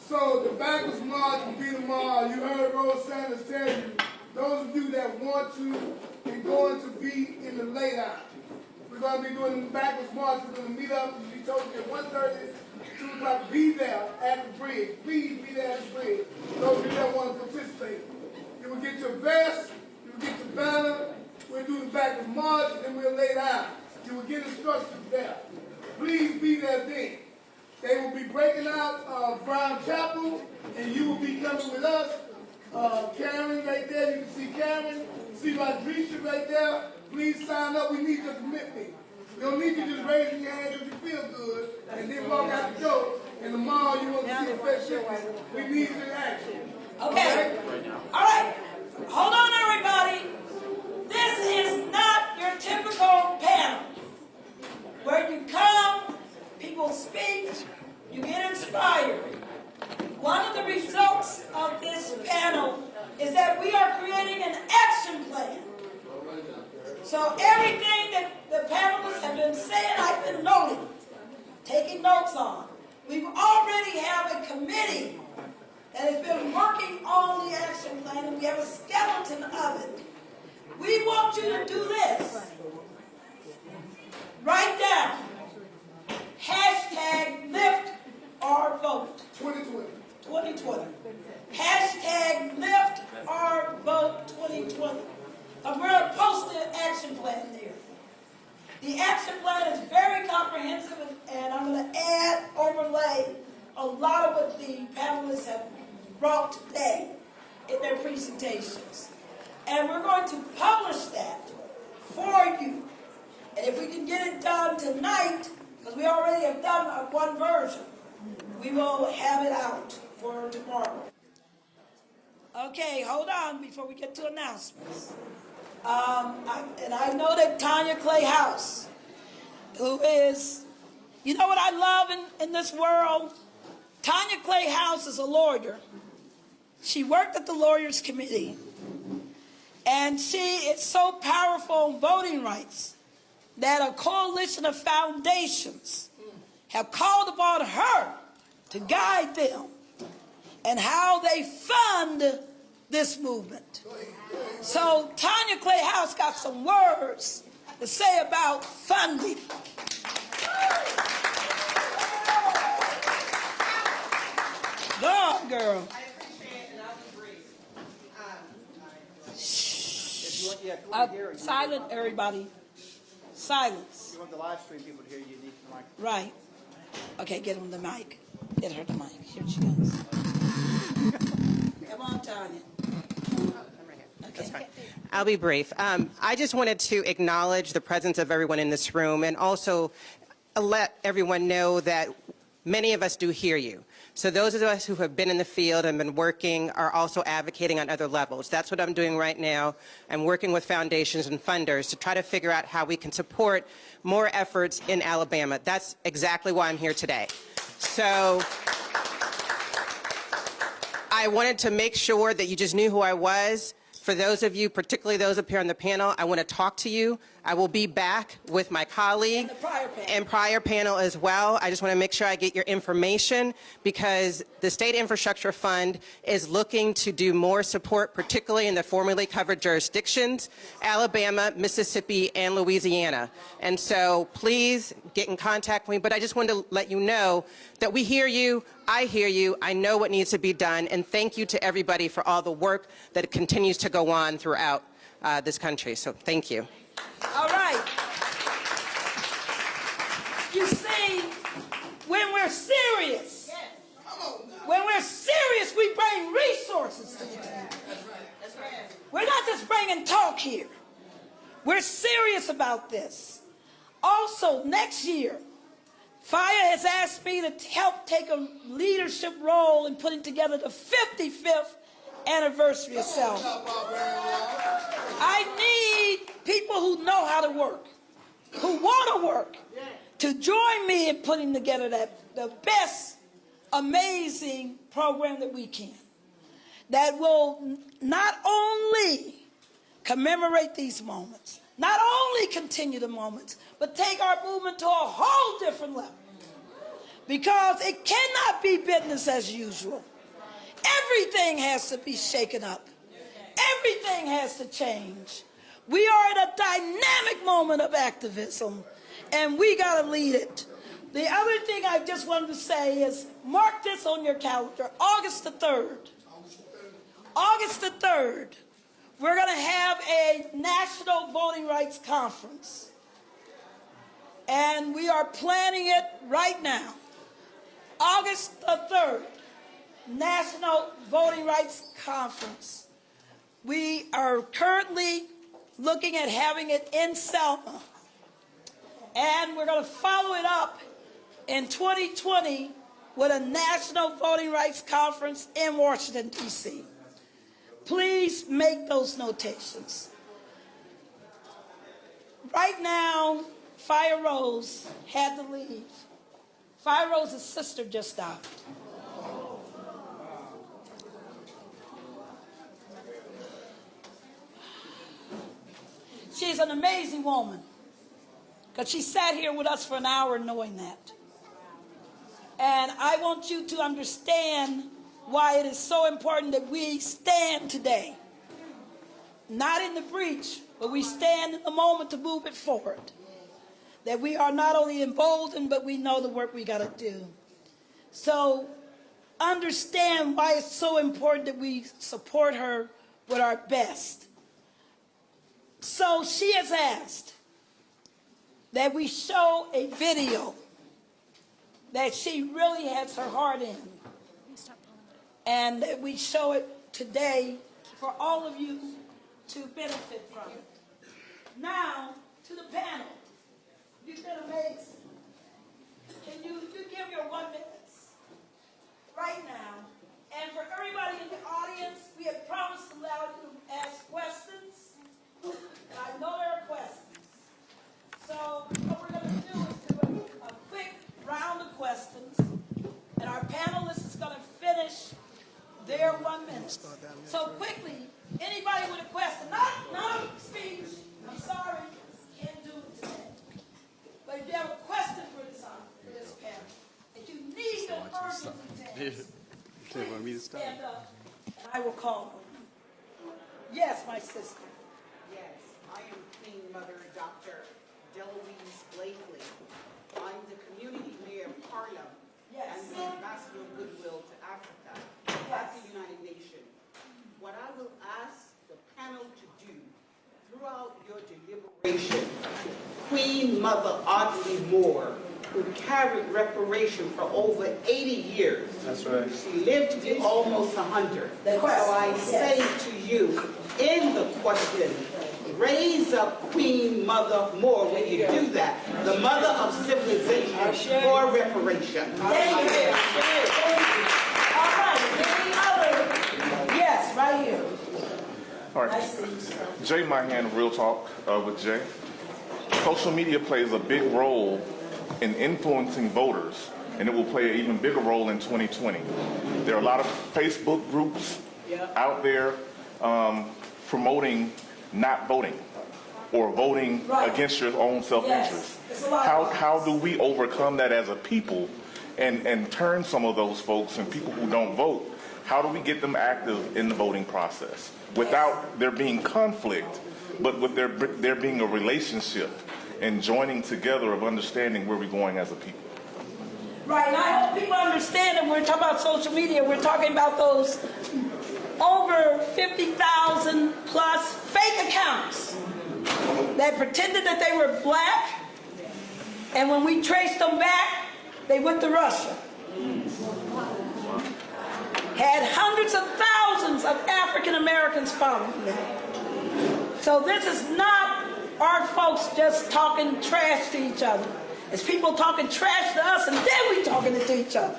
So the backwards march will be tomorrow. You heard Rose Sanders tell you, those of you that want to are going to be in the late hour. We're going to be doing the backwards march. We're going to meet up. We told you at 1:30, 2 o'clock, be there at the bridge. Please be there at the bridge. Those of you that want to participate. You will get your vest. You will get your banner. We'll do the backwards march, and then we'll lay down. You will get instructions there. Please be there then. They will be breaking out Brown Chapel, and you will be coming with us. Karen right there, you can see Karen. See Rodricia right there. Please sign up. We need your commitment. We don't need you just raising your hand because you feel good, and then walk out the door, and tomorrow you want to see a fresh shipment. We need your action. Okay. All right. Hold on, everybody. This is not your typical panel where you come, people speak, you get inspired. One of the results of this panel is that we are creating an action plan. So everything that the panelists have been saying, I've been noting, taking notes on. We already have a committee that has been working on the action plan, and we have a skeleton of it. We want you to do this. Write down. Hashtag lift our vote. 2020. 2020. Hashtag lift our vote 2020. I'm going to post the action plan there. The action plan is very comprehensive, and I'm going to overlay a lot of what the panelists have brought today in their presentations. And we're going to publish that for you. And if we can get it done tonight, because we already have done one version, we will have it out for tomorrow. Okay, hold on before we get to announcements. I know that Tanya Clay House, who is, you know what I love in this world? Tanya Clay House is a lawyer. She worked at the Lawyers Committee. And she is so powerful in voting rights that a coalition of foundations have called upon her to guide them and how they fund this movement. So Tanya Clay House got some words to say about funding. Go on, girl. I appreciate it, and I'll be brief. Silent, everybody. Silence. If you want the live stream people to hear you, you need the mic. Right. Okay, get him the mic. Get her the mic. Here she goes. Come on, Tanya. Okay. I'll be brief. I just wanted to acknowledge the presence of everyone in this room and also let everyone know that many of us do hear you. So those of us who have been in the field and been working are also advocating on other levels. That's what I'm doing right now. I'm working with foundations and funders to try to figure out how we can support more efforts in Alabama. That's exactly why I'm here today. So I wanted to make sure that you just knew who I was. For those of you, particularly those up here on the panel, I want to talk to you. I will be back with my colleague and prior panel as well. I just want to make sure I get your information because the State Infrastructure Fund is looking to do more support, particularly in the formerly covered jurisdictions, Alabama, Mississippi, and Louisiana. And so please get in contact with me. But I just wanted to let you know that we hear you, I know what needs to be done, and thank you to everybody for all the work that continues to go on throughout this country. So thank you. All right. You see, when we're serious, we bring resources to the table. We're not just bringing talk here. We're serious about this. Also, next year, FIRE has asked me to help take a leadership role in putting together the 55th anniversary of Selma. I need people who know how to work, who want to work, to join me in putting together the best, amazing program that we can, that will not only commemorate these moments, not only continue the moments, but take our movement to a whole different level. Because it cannot be business as usual. Everything has to be shaken up. Everything has to change. We are at a dynamic moment of activism, and we got to lead it. The other thing I just wanted to say is mark this on your calendar, August the 3rd. August the 3rd, we're going to have a National Voting Rights Conference. And we are planning it right now. August the 3rd, National Voting Rights Conference. We are currently looking at having it in Selma. And we're going to follow it up in 2020 with a National Voting Rights Conference in Washington, D.C. Please make those notations. Right now, Fire Rose had to leave. Fire Rose's sister just died. She's an amazing woman because she sat here with us for an hour knowing that. And I want you to understand why it is so important that we stand today. Not in the breach, but we stand in the moment to move it forward. That we are not only emboldened, but we know the work we got to do. So understand why it's so important that we support her with our best. So she has asked that we show a video that she really has her heart in. and that we show it today for all of you to benefit from. Now, to the panel. You've been amazing. Can you give your 1 minute right now? And for everybody in the audience, we have promised to allow you to ask questions. And I know there are questions. So what we're going to do is do a quick round of questions. And our panelist is going to finish their 1 minute. So quickly, anybody with a question, not a speech, I'm sorry, can't do it today. But if you have a question for this panel, if you need an urgently to please stand up, and I will call on you. Yes, my sister. Yes, I am Queen Mother Dr. Deloise Blakely. I'm the community mayor of Harlem and the ambassador of goodwill to Africa at the United Nations. What I will ask the panel to do throughout your deliberation, Queen Mother Audrey Moore, who carried reparations for over 80 years. That's right. She lived to be almost 100. So I say to you, in the question, raise up Queen Mother Moore when you do that, the mother of civilization for reparations. Thank you. All right, any other? Yes, right here. All right. Jay Mahan, Real Talk with Jay. Social media plays a big role in influencing voters, and it will play an even bigger role in 2020. There are a lot of Facebook groups out there promoting not voting or voting against your own self-interest. How do we overcome that as a people and turn some of those folks and people who don't vote, how do we get them active in the voting process without there being conflict, but with there being a relationship and joining together of understanding where we're going as a people? Right, and I hope people understand that when we're talking about social media, we're talking about those over 50,000 plus fake accounts that pretended that they were black, and when we traced them back, they went to Russia. Had hundreds of thousands of African Americans following them. So this is not our folks just talking trash to each other. It's people talking trash to us, and then we talking to each other.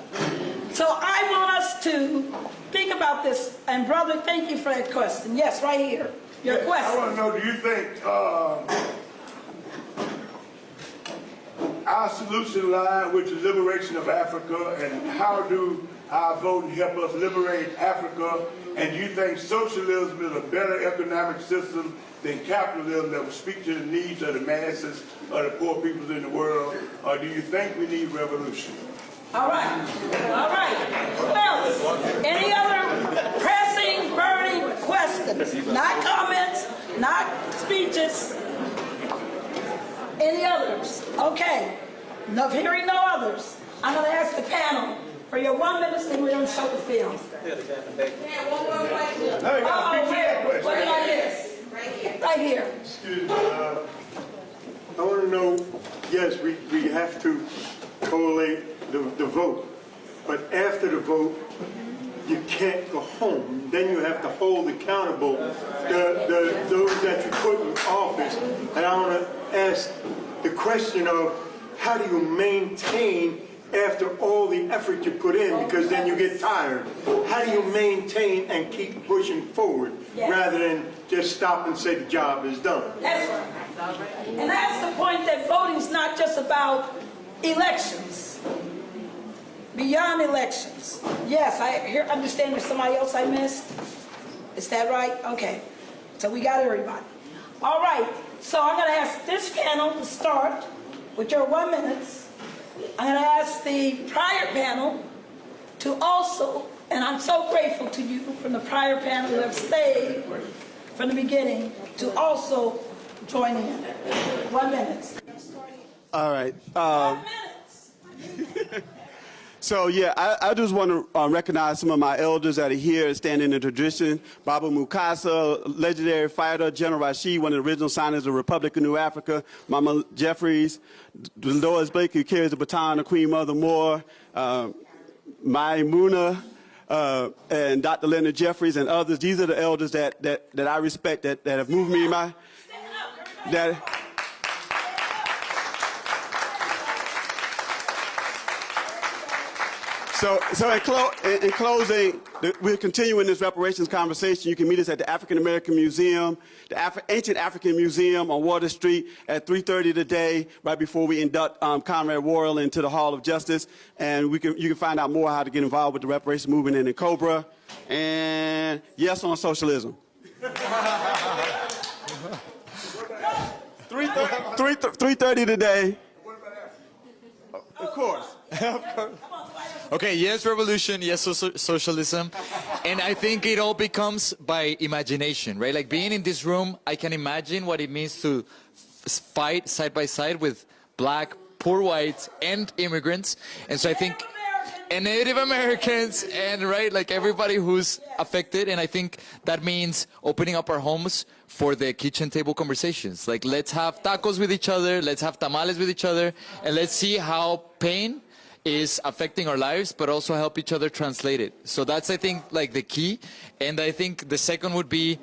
So I want us to think about this. And brother, thank you for that question. Yes, right here. Your question. I want to know, do you think our solution lies with the liberation of Africa, and how do our voting help us liberate Africa? And do you think socialism is a better economic system than capitalism that will speak to the needs of the masses of the poor people in the world? Or do you think we need revolution? All right. All right. Who else? Any other pressing, burning questions? Not comments, not speeches. Any others? Okay. No, hearing no others, I'm going to ask the panel for your 1 minute, and we're going to show the film. Yeah, one more question. No, you got to speak to that question. Where did I miss? Right here. Right here. Excuse me. I want to know, yes, we have to collate the vote, but after the vote, you can't go home. Then you have to hold accountable those that you put in office. And I want to ask the question of, how do you maintain after all the effort you put in, because then you get tired? How do you maintain and keep pushing forward rather than just stop and say the job is done? That's right. And that's the point, that voting is not just about elections. Beyond elections. Yes, I understand there's somebody else I missed. Is that right? Okay. So we got everybody. All right. So I'm going to ask this panel to start with your 1 minute. I'm going to ask the prior panel to also, and I'm so grateful to you from the prior panel who have stayed from the beginning, to also join in. 1 minute. All right. So, yeah, I just want to recognize some of my elders that are here and standing in the tradition. Baba Mukasa, legendary fighter, General Rashid, one of the original signers of the Republic of New Africa, Mama Jeffries, Dolores Blake, who carries the baton of Queen Mother Moore, Maimuna, and Dr. Leonard Jeffries and others. These are the elders that I respect, that have moved me in my... So in closing, we're continuing this reparations conversation. You can meet us at the African American Museum, the Ancient African Museum on Water Street at 3:30 today, right before we induct Comrade Worrell into the Hall of Justice. And you can find out more how to get involved with the reparations movement in Cobra. And yes on socialism. 3:30 today. Of course. Okay, yes, revolution, yes, socialism. And I think it all becomes by imagination, right? Like being in this room, I can imagine what it means to fight side by side with black, poor whites, and immigrants. And so I think, and Native Americans, and right, like everybody who's affected. And I think that means opening up our homes for the kitchen table conversations. Like, let's have tacos with each other, let's have tamales with each other, and let's see how pain is affecting our lives, but also help each other translate it. So that's, I think, like the key. And I think the second would be,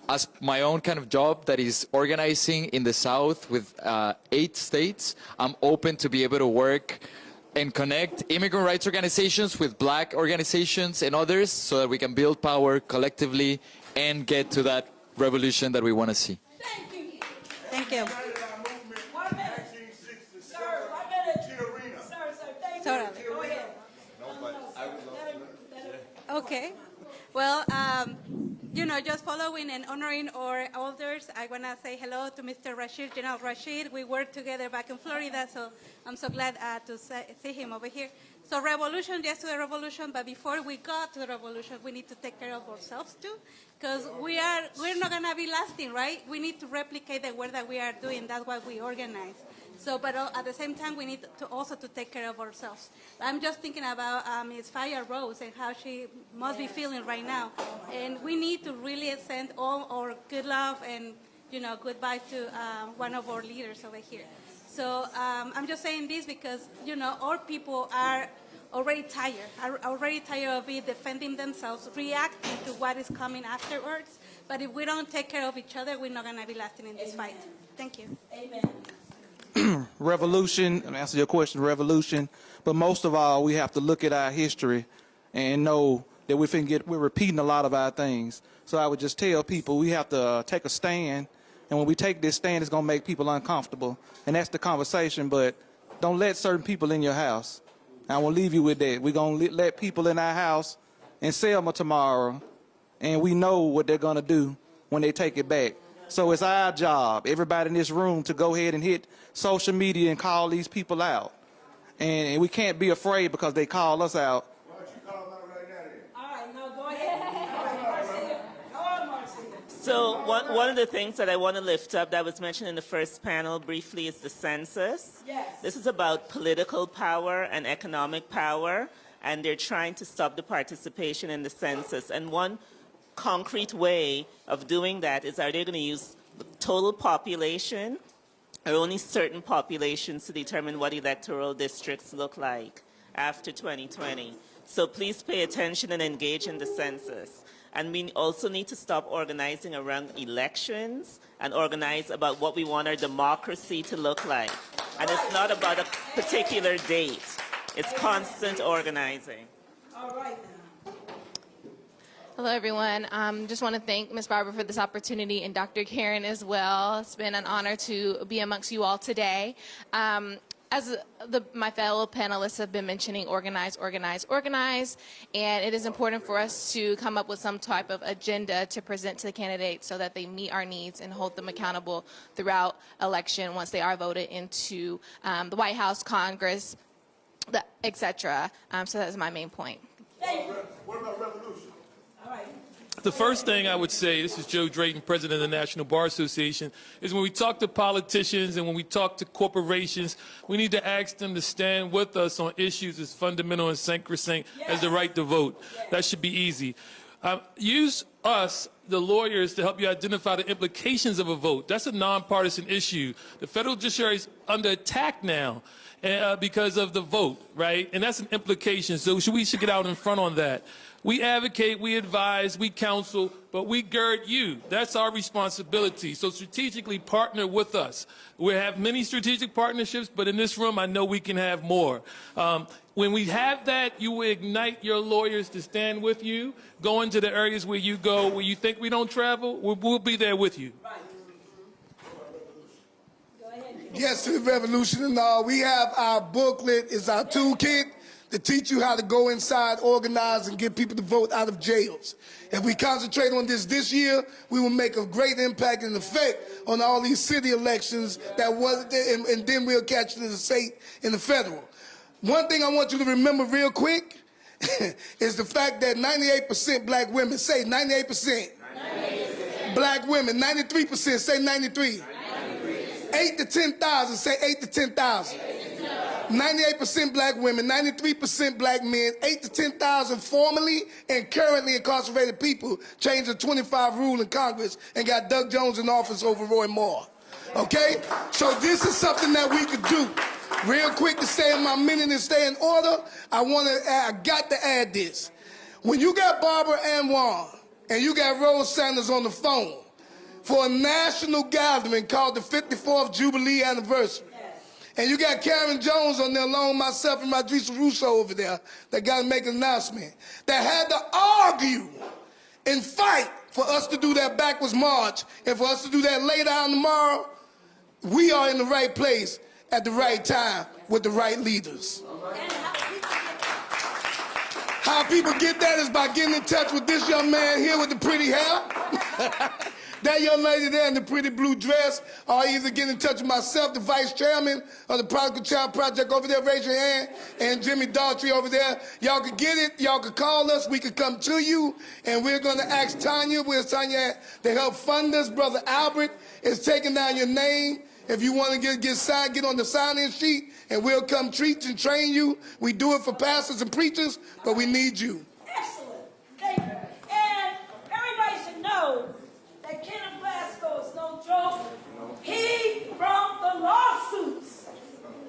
as my own kind of job that is organizing in the South with 8 states, I'm open to be able to work and connect immigrant rights organizations with black organizations and others so that we can build power collectively and get to that revolution that we want to see. Thank you. Okay. Well, you know, just following and honoring our elders, I want to say hello to Mr. Rashid, General Rashid. We worked together back in Florida, so I'm so glad to see him over here. So revolution, yes to the revolution, but before we got to the revolution, we need to take care of ourselves too, because we're not going to be lasting, right? We need to replicate the work that we are doing. That's why we organize. So, but at the same time, we need to also to take care of ourselves. I'm just thinking about Ms. Fire Rose and how she must be feeling right now. And we need to really send all our good love and, you know, goodbye to one of our leaders over here. So I'm just saying this because, you know, our people are already tired of it defending themselves, reacting to what is coming afterwards. But if we don't take care of each other, we're not going to be lasting in this fight. Thank you. Amen. Revolution, and answer your question, revolution. But most of all, we have to look at our history and know that we're repeating a lot of our things. So I would just tell people we have to take a stand. And when we take this stand, it's going to make people uncomfortable. And that's the conversation. But don't let certain people in your house. I will leave you with that. We're going to let people in our house in Selma tomorrow. And we know what they're going to do when they take it back. So it's our job, everybody in this room, to go ahead and hit social media and call these people out. And we can't be afraid because they call us out. Why don't you call them out right now then? All right, now go ahead. All right, Marcia. Go on, Marcia. So one of the things that I want to lift up that was mentioned in the first panel briefly is the census. Yes. This is about political power and economic power, and they're trying to stop the participation in the census. And one concrete way of doing that is, are they going to use the total population or only certain populations to determine what electoral districts look like after 2020? So please pay attention and engage in the census. And we also need to stop organizing around elections and organize about what we want our democracy to look like. And it's not about a particular date. It's constant organizing. All right now. Hello, everyone. Just want to thank Ms. Barber for this opportunity and Dr. Karen as well. It's been an honor to be amongst you all today. As my fellow panelists have been mentioning, organize, organize, organize. And it is important for us to come up with some type of agenda to present to the candidates so that they meet our needs and hold them accountable throughout election once they are voted into the White House, Congress, etc. So that's my main point. What about revolution? The first thing I would say, this is Joe Drayton, President of the National Bar Association, is when we talk to politicians and when we talk to corporations, we need to ask them to stand with us on issues as fundamental and sacrosanct as the right to vote. That should be easy. Use us, the lawyers, to help you identify the implications of a vote. That's a nonpartisan issue. The federal judiciary is under attack now because of the vote, right? And that's an implication. So we should get out in front on that. We advocate, we advise, we counsel, but we gird you. That's our responsibility. So strategically partner with us. We have many strategic partnerships, but in this room, I know we can have more. When we have that, you will ignite your lawyers to stand with you, go into the areas where you go, where you think we don't travel, we'll be there with you. Yes to the revolution and all. We have our booklet, it's our toolkit to teach you how to go inside, organize, and get people to vote out of jails. If we concentrate on this year, we will make a great impact and effect on all these city elections that was, and then we'll catch it in the state and the federal. One thing I want you to remember real quick is the fact that 98% black women, say 98%. 98%. Black women, 93%, say 93. 8 to 10,000, say 8 to 10,000. 98% black women, 93% black men, 8 to 10,000 formerly and currently incarcerated people changed the 25 rule in Congress and got Doug Jones in office over Roy Moore. Okay? So this is something that we could do. Real quick to stay in my minute and stay in order, I got to add this. When you got Barber and Juan and you got Rose Sanders on the phone for a national gathering called the 54th Jubilee Anniversary, and you got Karen Jones on there along myself and Rodrigo Russo over there that got to make an announcement, that had to argue and fight for us to do that backwards march and for us to do that lay down tomorrow, we are in the right place at the right time with the right leaders. How people get that is by getting in touch with this young man here with the pretty hair. That young lady there in the pretty blue dress, or either get in touch with myself, the vice chairman of the Prodigal Child Project over there, raise your hand, and Jimmy Daughtry over there. Y'all could get it, y'all could call us, we could come to you, and we're gonna ask Tanya, where's Tanya at, to help fund us. Brother Albert is taking down your name. If you want to get signed, get on the sign-in sheet, and we'll come teach and train you. We do it for pastors and preachers, but we need you. Excellent. Thank you. And everybody should know that Kenneth Glasgow is no joke. He brought the lawsuits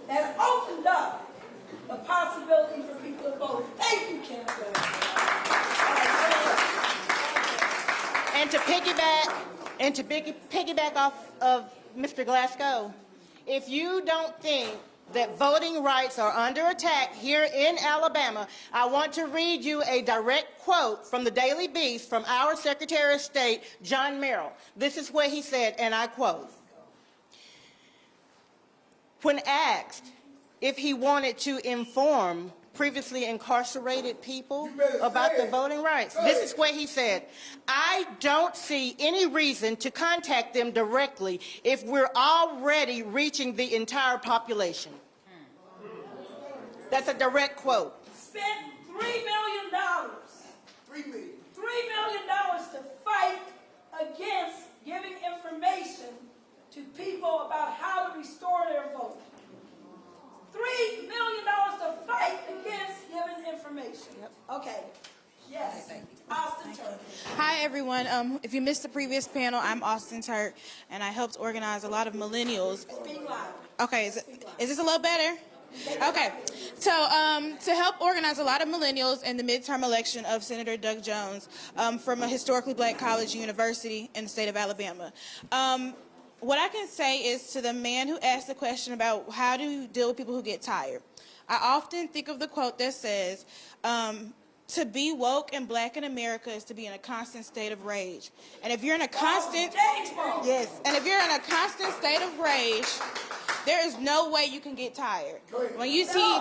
that opened up the possibility for people to vote. Thank you, Kenneth Glasgow. And to piggyback off of Mr. Glasgow, if you don't think that voting rights are under attack here in Alabama, I want to read you a direct quote from the Daily Beast from our Secretary of State, John Merrill. This is what he said, and I quote, when asked if he wanted to inform previously incarcerated people about the voting rights, this is what he said: I don't see any reason to contact them directly if we're already reaching the entire population. That's a direct quote. Spent $3 million. $3 million to fight against giving information to people about how to restore their vote. $3 million to fight against giving information. Okay. Yes. Austin Turk. Hi, everyone. If you missed the previous panel, I'm Austin Turk, and I helped organize a lot of millennials. Speak loud. Okay. Is this a little better? Okay. So to help organize a lot of millennials in the midterm election of Senator Doug Jones from a historically black college university in the state of Alabama. What I can say is, to the man who asked the question about how do you deal with people who get tired, I often think of the quote that says, to be woke and black in America is to be in a constant state of rage. And if you're in a constant, and if you're in a constant state of rage, there is no way you can get tired. When you see,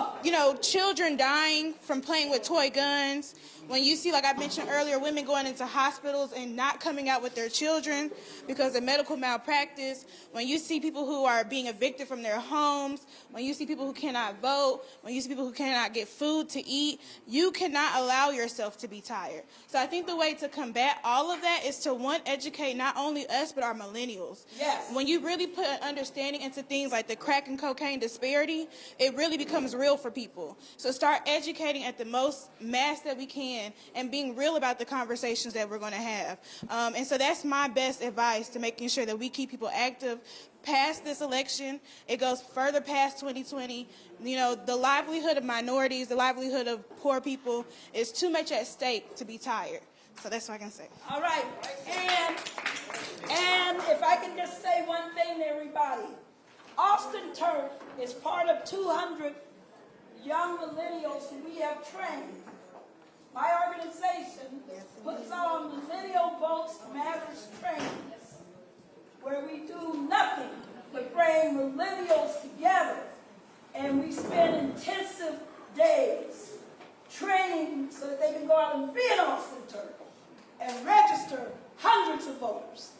children dying from playing with toy guns, when you see, like I mentioned earlier, women going into hospitals and not coming out with their children because of medical malpractice, when you see people who are being evicted from their homes, when you see people who cannot vote, when you see people who cannot get food to eat, you cannot allow yourself to be tired. So I think the way to combat all of that is to, one, educate not only us, but our millennials. Yes. When you really put an understanding into things like the crack and cocaine disparity, it really becomes real for people. So start educating at the most mass that we can in and being real about the conversations that we're going to have. And so that's my best advice to making sure that we keep people active past this election. It goes further past 2020. You know, the livelihood of minorities, the livelihood of poor people is too much at stake to be tired. So that's what I can say. All right. And if I can just say one thing to everybody, Austin Turk is part of 200 young millennials who we have trained. My organization puts on Millennial Votes Matters trainings, where we do nothing but bring millennials together, and we spend intensive days training so that they can go out and be an Austin Turk and register hundreds of voters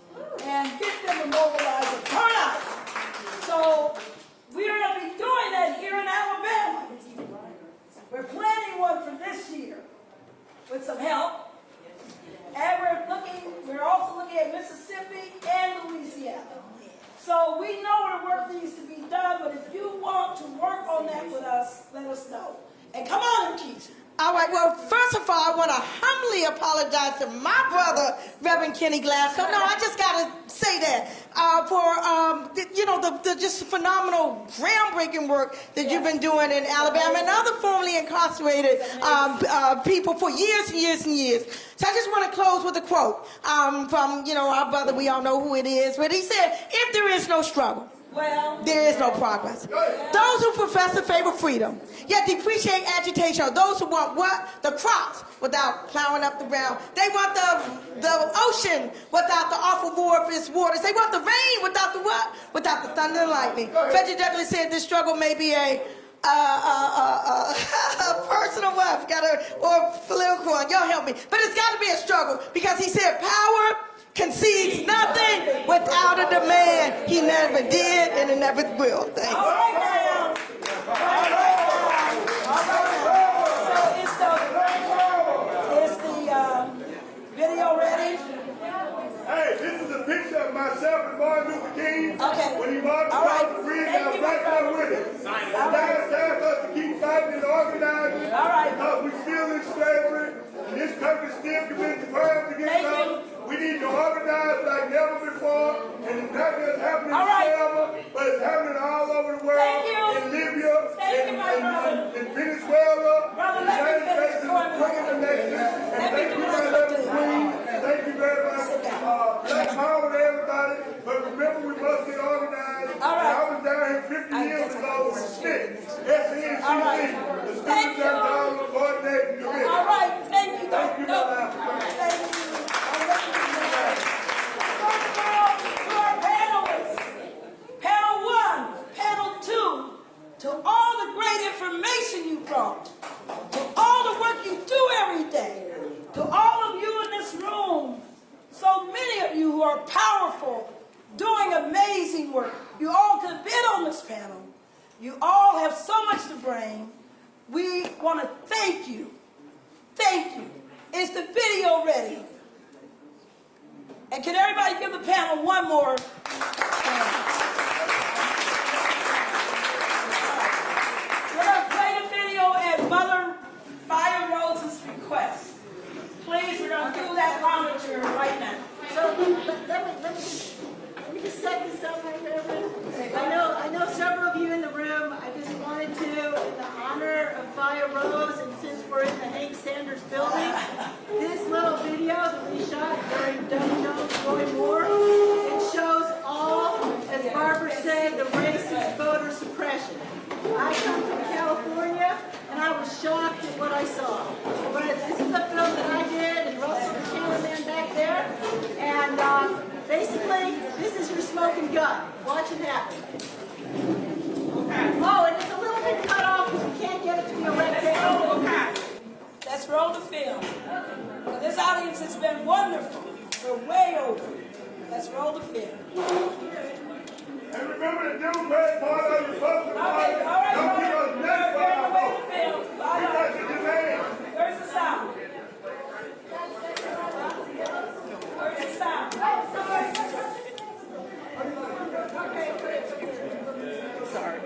and get them to mobilize a turnout. So we are going to be doing that here in Alabama. We're planning one for this year with some help. And we're also looking at Mississippi and Louisiana. So we know where work needs to be done, but if you want to work on that with us, let us know. And come on, Keisha. All right, well, first of all, I want to humbly apologize to my brother, Reverend Kenny Glasgow. No, I just got to say that for, you know, the just phenomenal, groundbreaking work that you've been doing in Alabama and other formerly incarcerated people for years and years and years. So I just want to close with a quote from, you know, our brother, we all know who it is, but he said, if there is no struggle, there is no progress. Those who profess to favor freedom, yet depreciate agitation, are those who want what? The crops without plowing up the ground. They want the ocean without the awful war of its waters. They want the rain without the what? Without the thunder and lightning. Frederick Douglass said this struggle may be a personal what? Or political one. Y'all help me. But it's got to be a struggle because he said power concedes nothing without a demand. He never did and it never will. Thanks. All right now. So is the video ready? Hey, this is a picture of myself and Martin Luther King. Okay. When he marched across the bridge, I was right there with him. And now it's time for us to keep fighting and organizing. All right. Because we're still in slavery, and this country still commits crimes against us. We need to organize like never before, and it's not just happening in Selma, but it's happening all over the world. In Libya, in Venezuela, the United States is bringing the nation. And thank you very much, Queen. Thank you very much. Black power to everybody, but remember we must get organized. All right. And I was down here 50 years ago with SNCC, the Student General Coordinating Committee. All right, thank you. Thank you, brother. Thank you. First of all, to our panelists, panel 1, panel 2, to all the great information you brought, to all the work you do every day, to all of you in this room, so many of you who are powerful, doing amazing work. You all could have been on this panel. You all have so much to bring. We want to thank you. Thank you. Is the video ready? And can everybody give the panel one more? We're going to play the video at Mother Fire Rose's request. Please, we're going to do that monitor right now. So let me just set this up, Reverend. I know several of you in the room. I just wanted to, in the honor of Fire Rose, and since we're in the Hank Sanders building, this little video that we shot during Doug Jones' Roy Moore, it shows all, as Barber said, the racist voter suppression. I come from California, and I was shocked at what I saw. But this is a film that I did, and Russell, the cameraman back there, and basically, this is your smoking gun. Watch it happen. Oh, and it's a little bit cut off because we can't get it to be a rectangle. Let's roll the film. Well, this audience has been wonderful. We're way over. Let's roll the film. And remember the Democrat part of the Republican Party. Don't give us nothing for our vote. We got to demand. Where's the sound? Where's the sound? Sorry.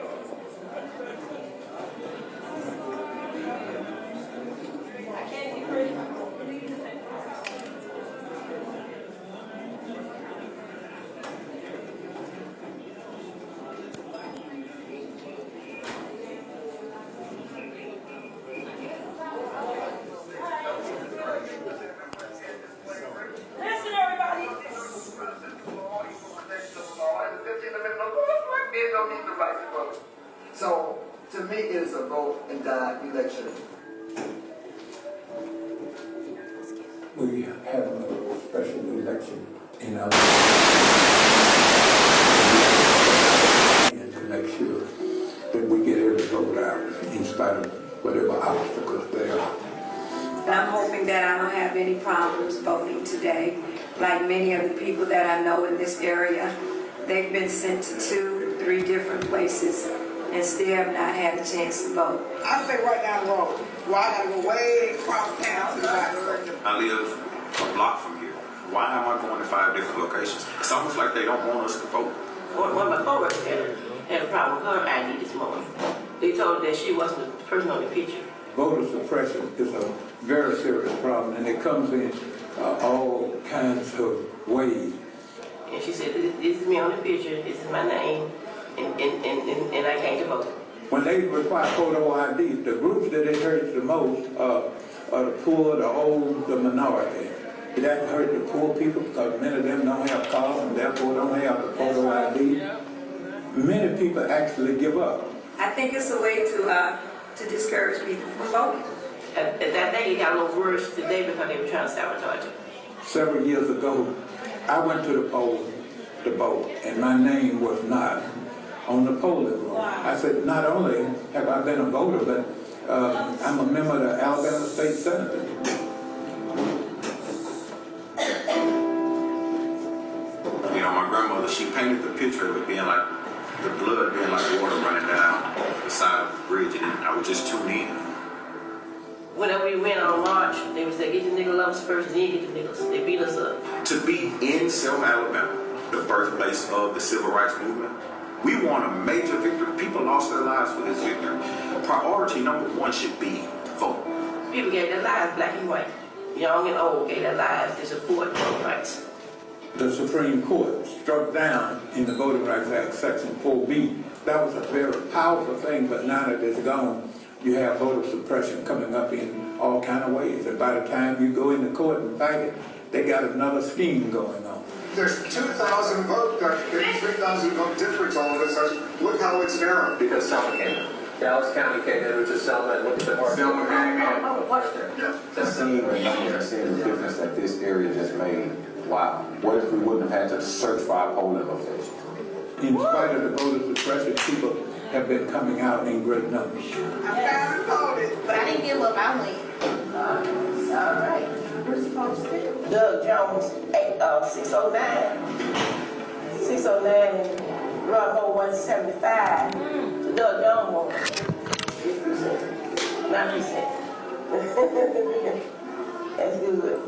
I can't hear you. me, it is a vote and die election. We have a special election in our and to make sure that we get every vote out in spite of whatever obstacles there are. I'm hoping that I don't have any problems voting today. Like many of the people that I know in this area, they've been sent to 2, 3 different places and still have not had a chance to vote. I say right down the road. Well, I gotta go way across town. I live a block from here. Why am I going to 5 different locations? It's almost like they don't want us to vote. One of my coworkers had a problem with her ID this morning. They told her that she wasn't the person on the picture. Voter suppression is a very serious problem, and it comes in all kinds of ways. And she said, this is me on the picture, this is my name, and I came to vote. When they require photo ID, the groups that it hurts the most are the poor, the old, the minority. That hurt the poor people because many of them don't have cars and therefore don't have the photo ID. Many people actually give up. I think it's a way to discourage people from voting. I think it got a little worse today because they were trying to sabotage it. Several years ago, I went to the poll to vote, and my name was not on the polling roll. I said, not only have I been a voter, but I'm a member of the Alabama State Senate. You know, my grandmother, she painted the picture of it being like, the blood being like water running down the side of the bridge, and I would just tune in. Whenever we went on March, they would say, get the nigga lovers first, then get the niggas. They beat us up. To be in Selma, Alabama, the birthplace of the civil rights movement, we won a major victory. People lost their lives for this victory. Priority number 1 should be vote. People gave their lives, black and white. Young and old gave their lives to support voting rights. The Supreme Court struck down in the Voting Rights Act, Section 4B. That was a very powerful thing, but now that it's gone, you have voter suppression coming up in all kind of ways. And by the time you go into court and fight it, they got another scheme going on. There's 2,000 vote, 3,000 vote difference all of a sudden. Look how it's narrowed. Because Selma came. Dallas County came in, which is Selma, and look at the market. Selma came in. Just seeing the difference that this area just made. Wow. What if we wouldn't have had to search for our polling locations? In spite of the voter suppression, people have been coming out in great numbers. I voted, but I didn't give up. I went. All right. Where's the post? Doug Jones, 609. 609. Rob Moore 175. So Doug Jones won. 9%. That's good.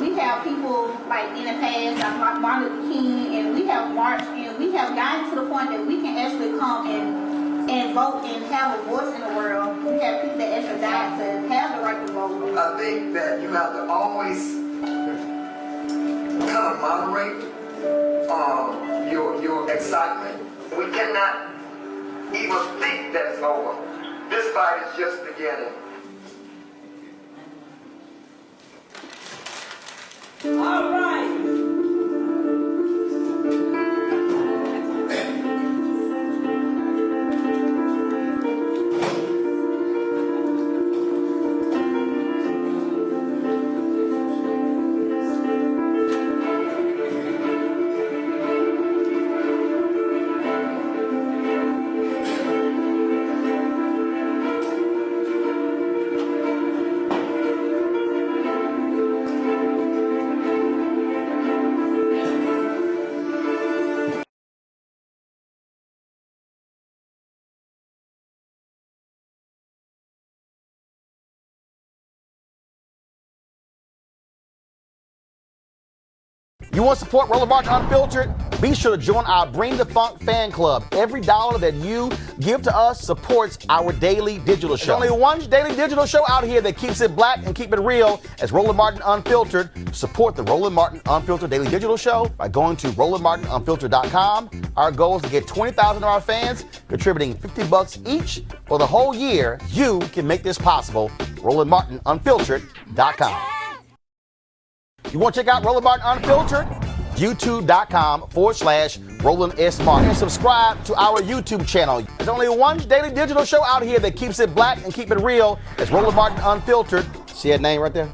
We have people like in the past, like Martin Luther King, and we have marched, and we have gotten to the point that we can actually come and vote and have a voice in the world. We have people that actually died to have the right to vote. I think that you have to always kind of moderate your excitement. We cannot even think that it's over. This fight is just beginning. All right. You want to support Roland Martin Unfiltered? Be sure to join our Bring the Funk fan club. Every dollar that you give to us supports our daily digital show. There's only one daily digital show out here that keeps it black and keep it real. It's Roland Martin Unfiltered. Support the Roland Martin Unfiltered daily digital show by going to RolandMartinUnfiltered.com. Our goal is to get 20,000 of our fans contributing $50 each for the whole year. You can make this possible. RolandMartinUnfiltered.com. You want to check out Roland Martin Unfiltered? youtube.com/Roland S. Martin. And subscribe to our YouTube channel. There's only one daily digital show out here that keeps it black and keep it real. It's Roland Martin Unfiltered. See that name right there?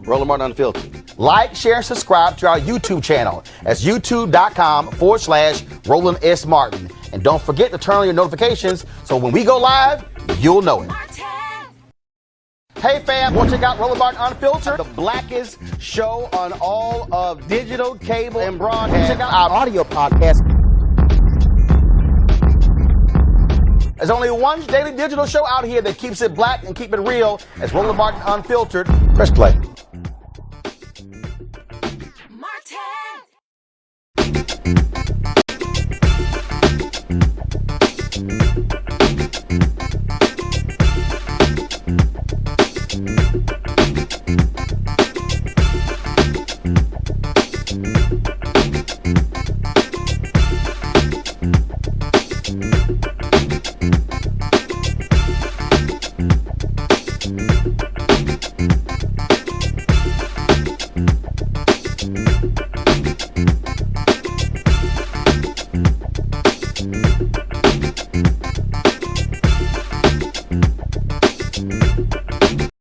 Roland Martin Unfiltered. Like, share, and subscribe to our YouTube channel. That's youtube.com/Roland S. Martin. And don't forget to turn on your notifications so when we go live, you'll know it. Hey fam, want to check out Roland Martin Unfiltered, the blackest show on all of digital, cable, and broadcast. Check out our audio podcast. There's only one daily digital show out here that keeps it black and keep it real. It's Roland Martin Unfiltered. Press play.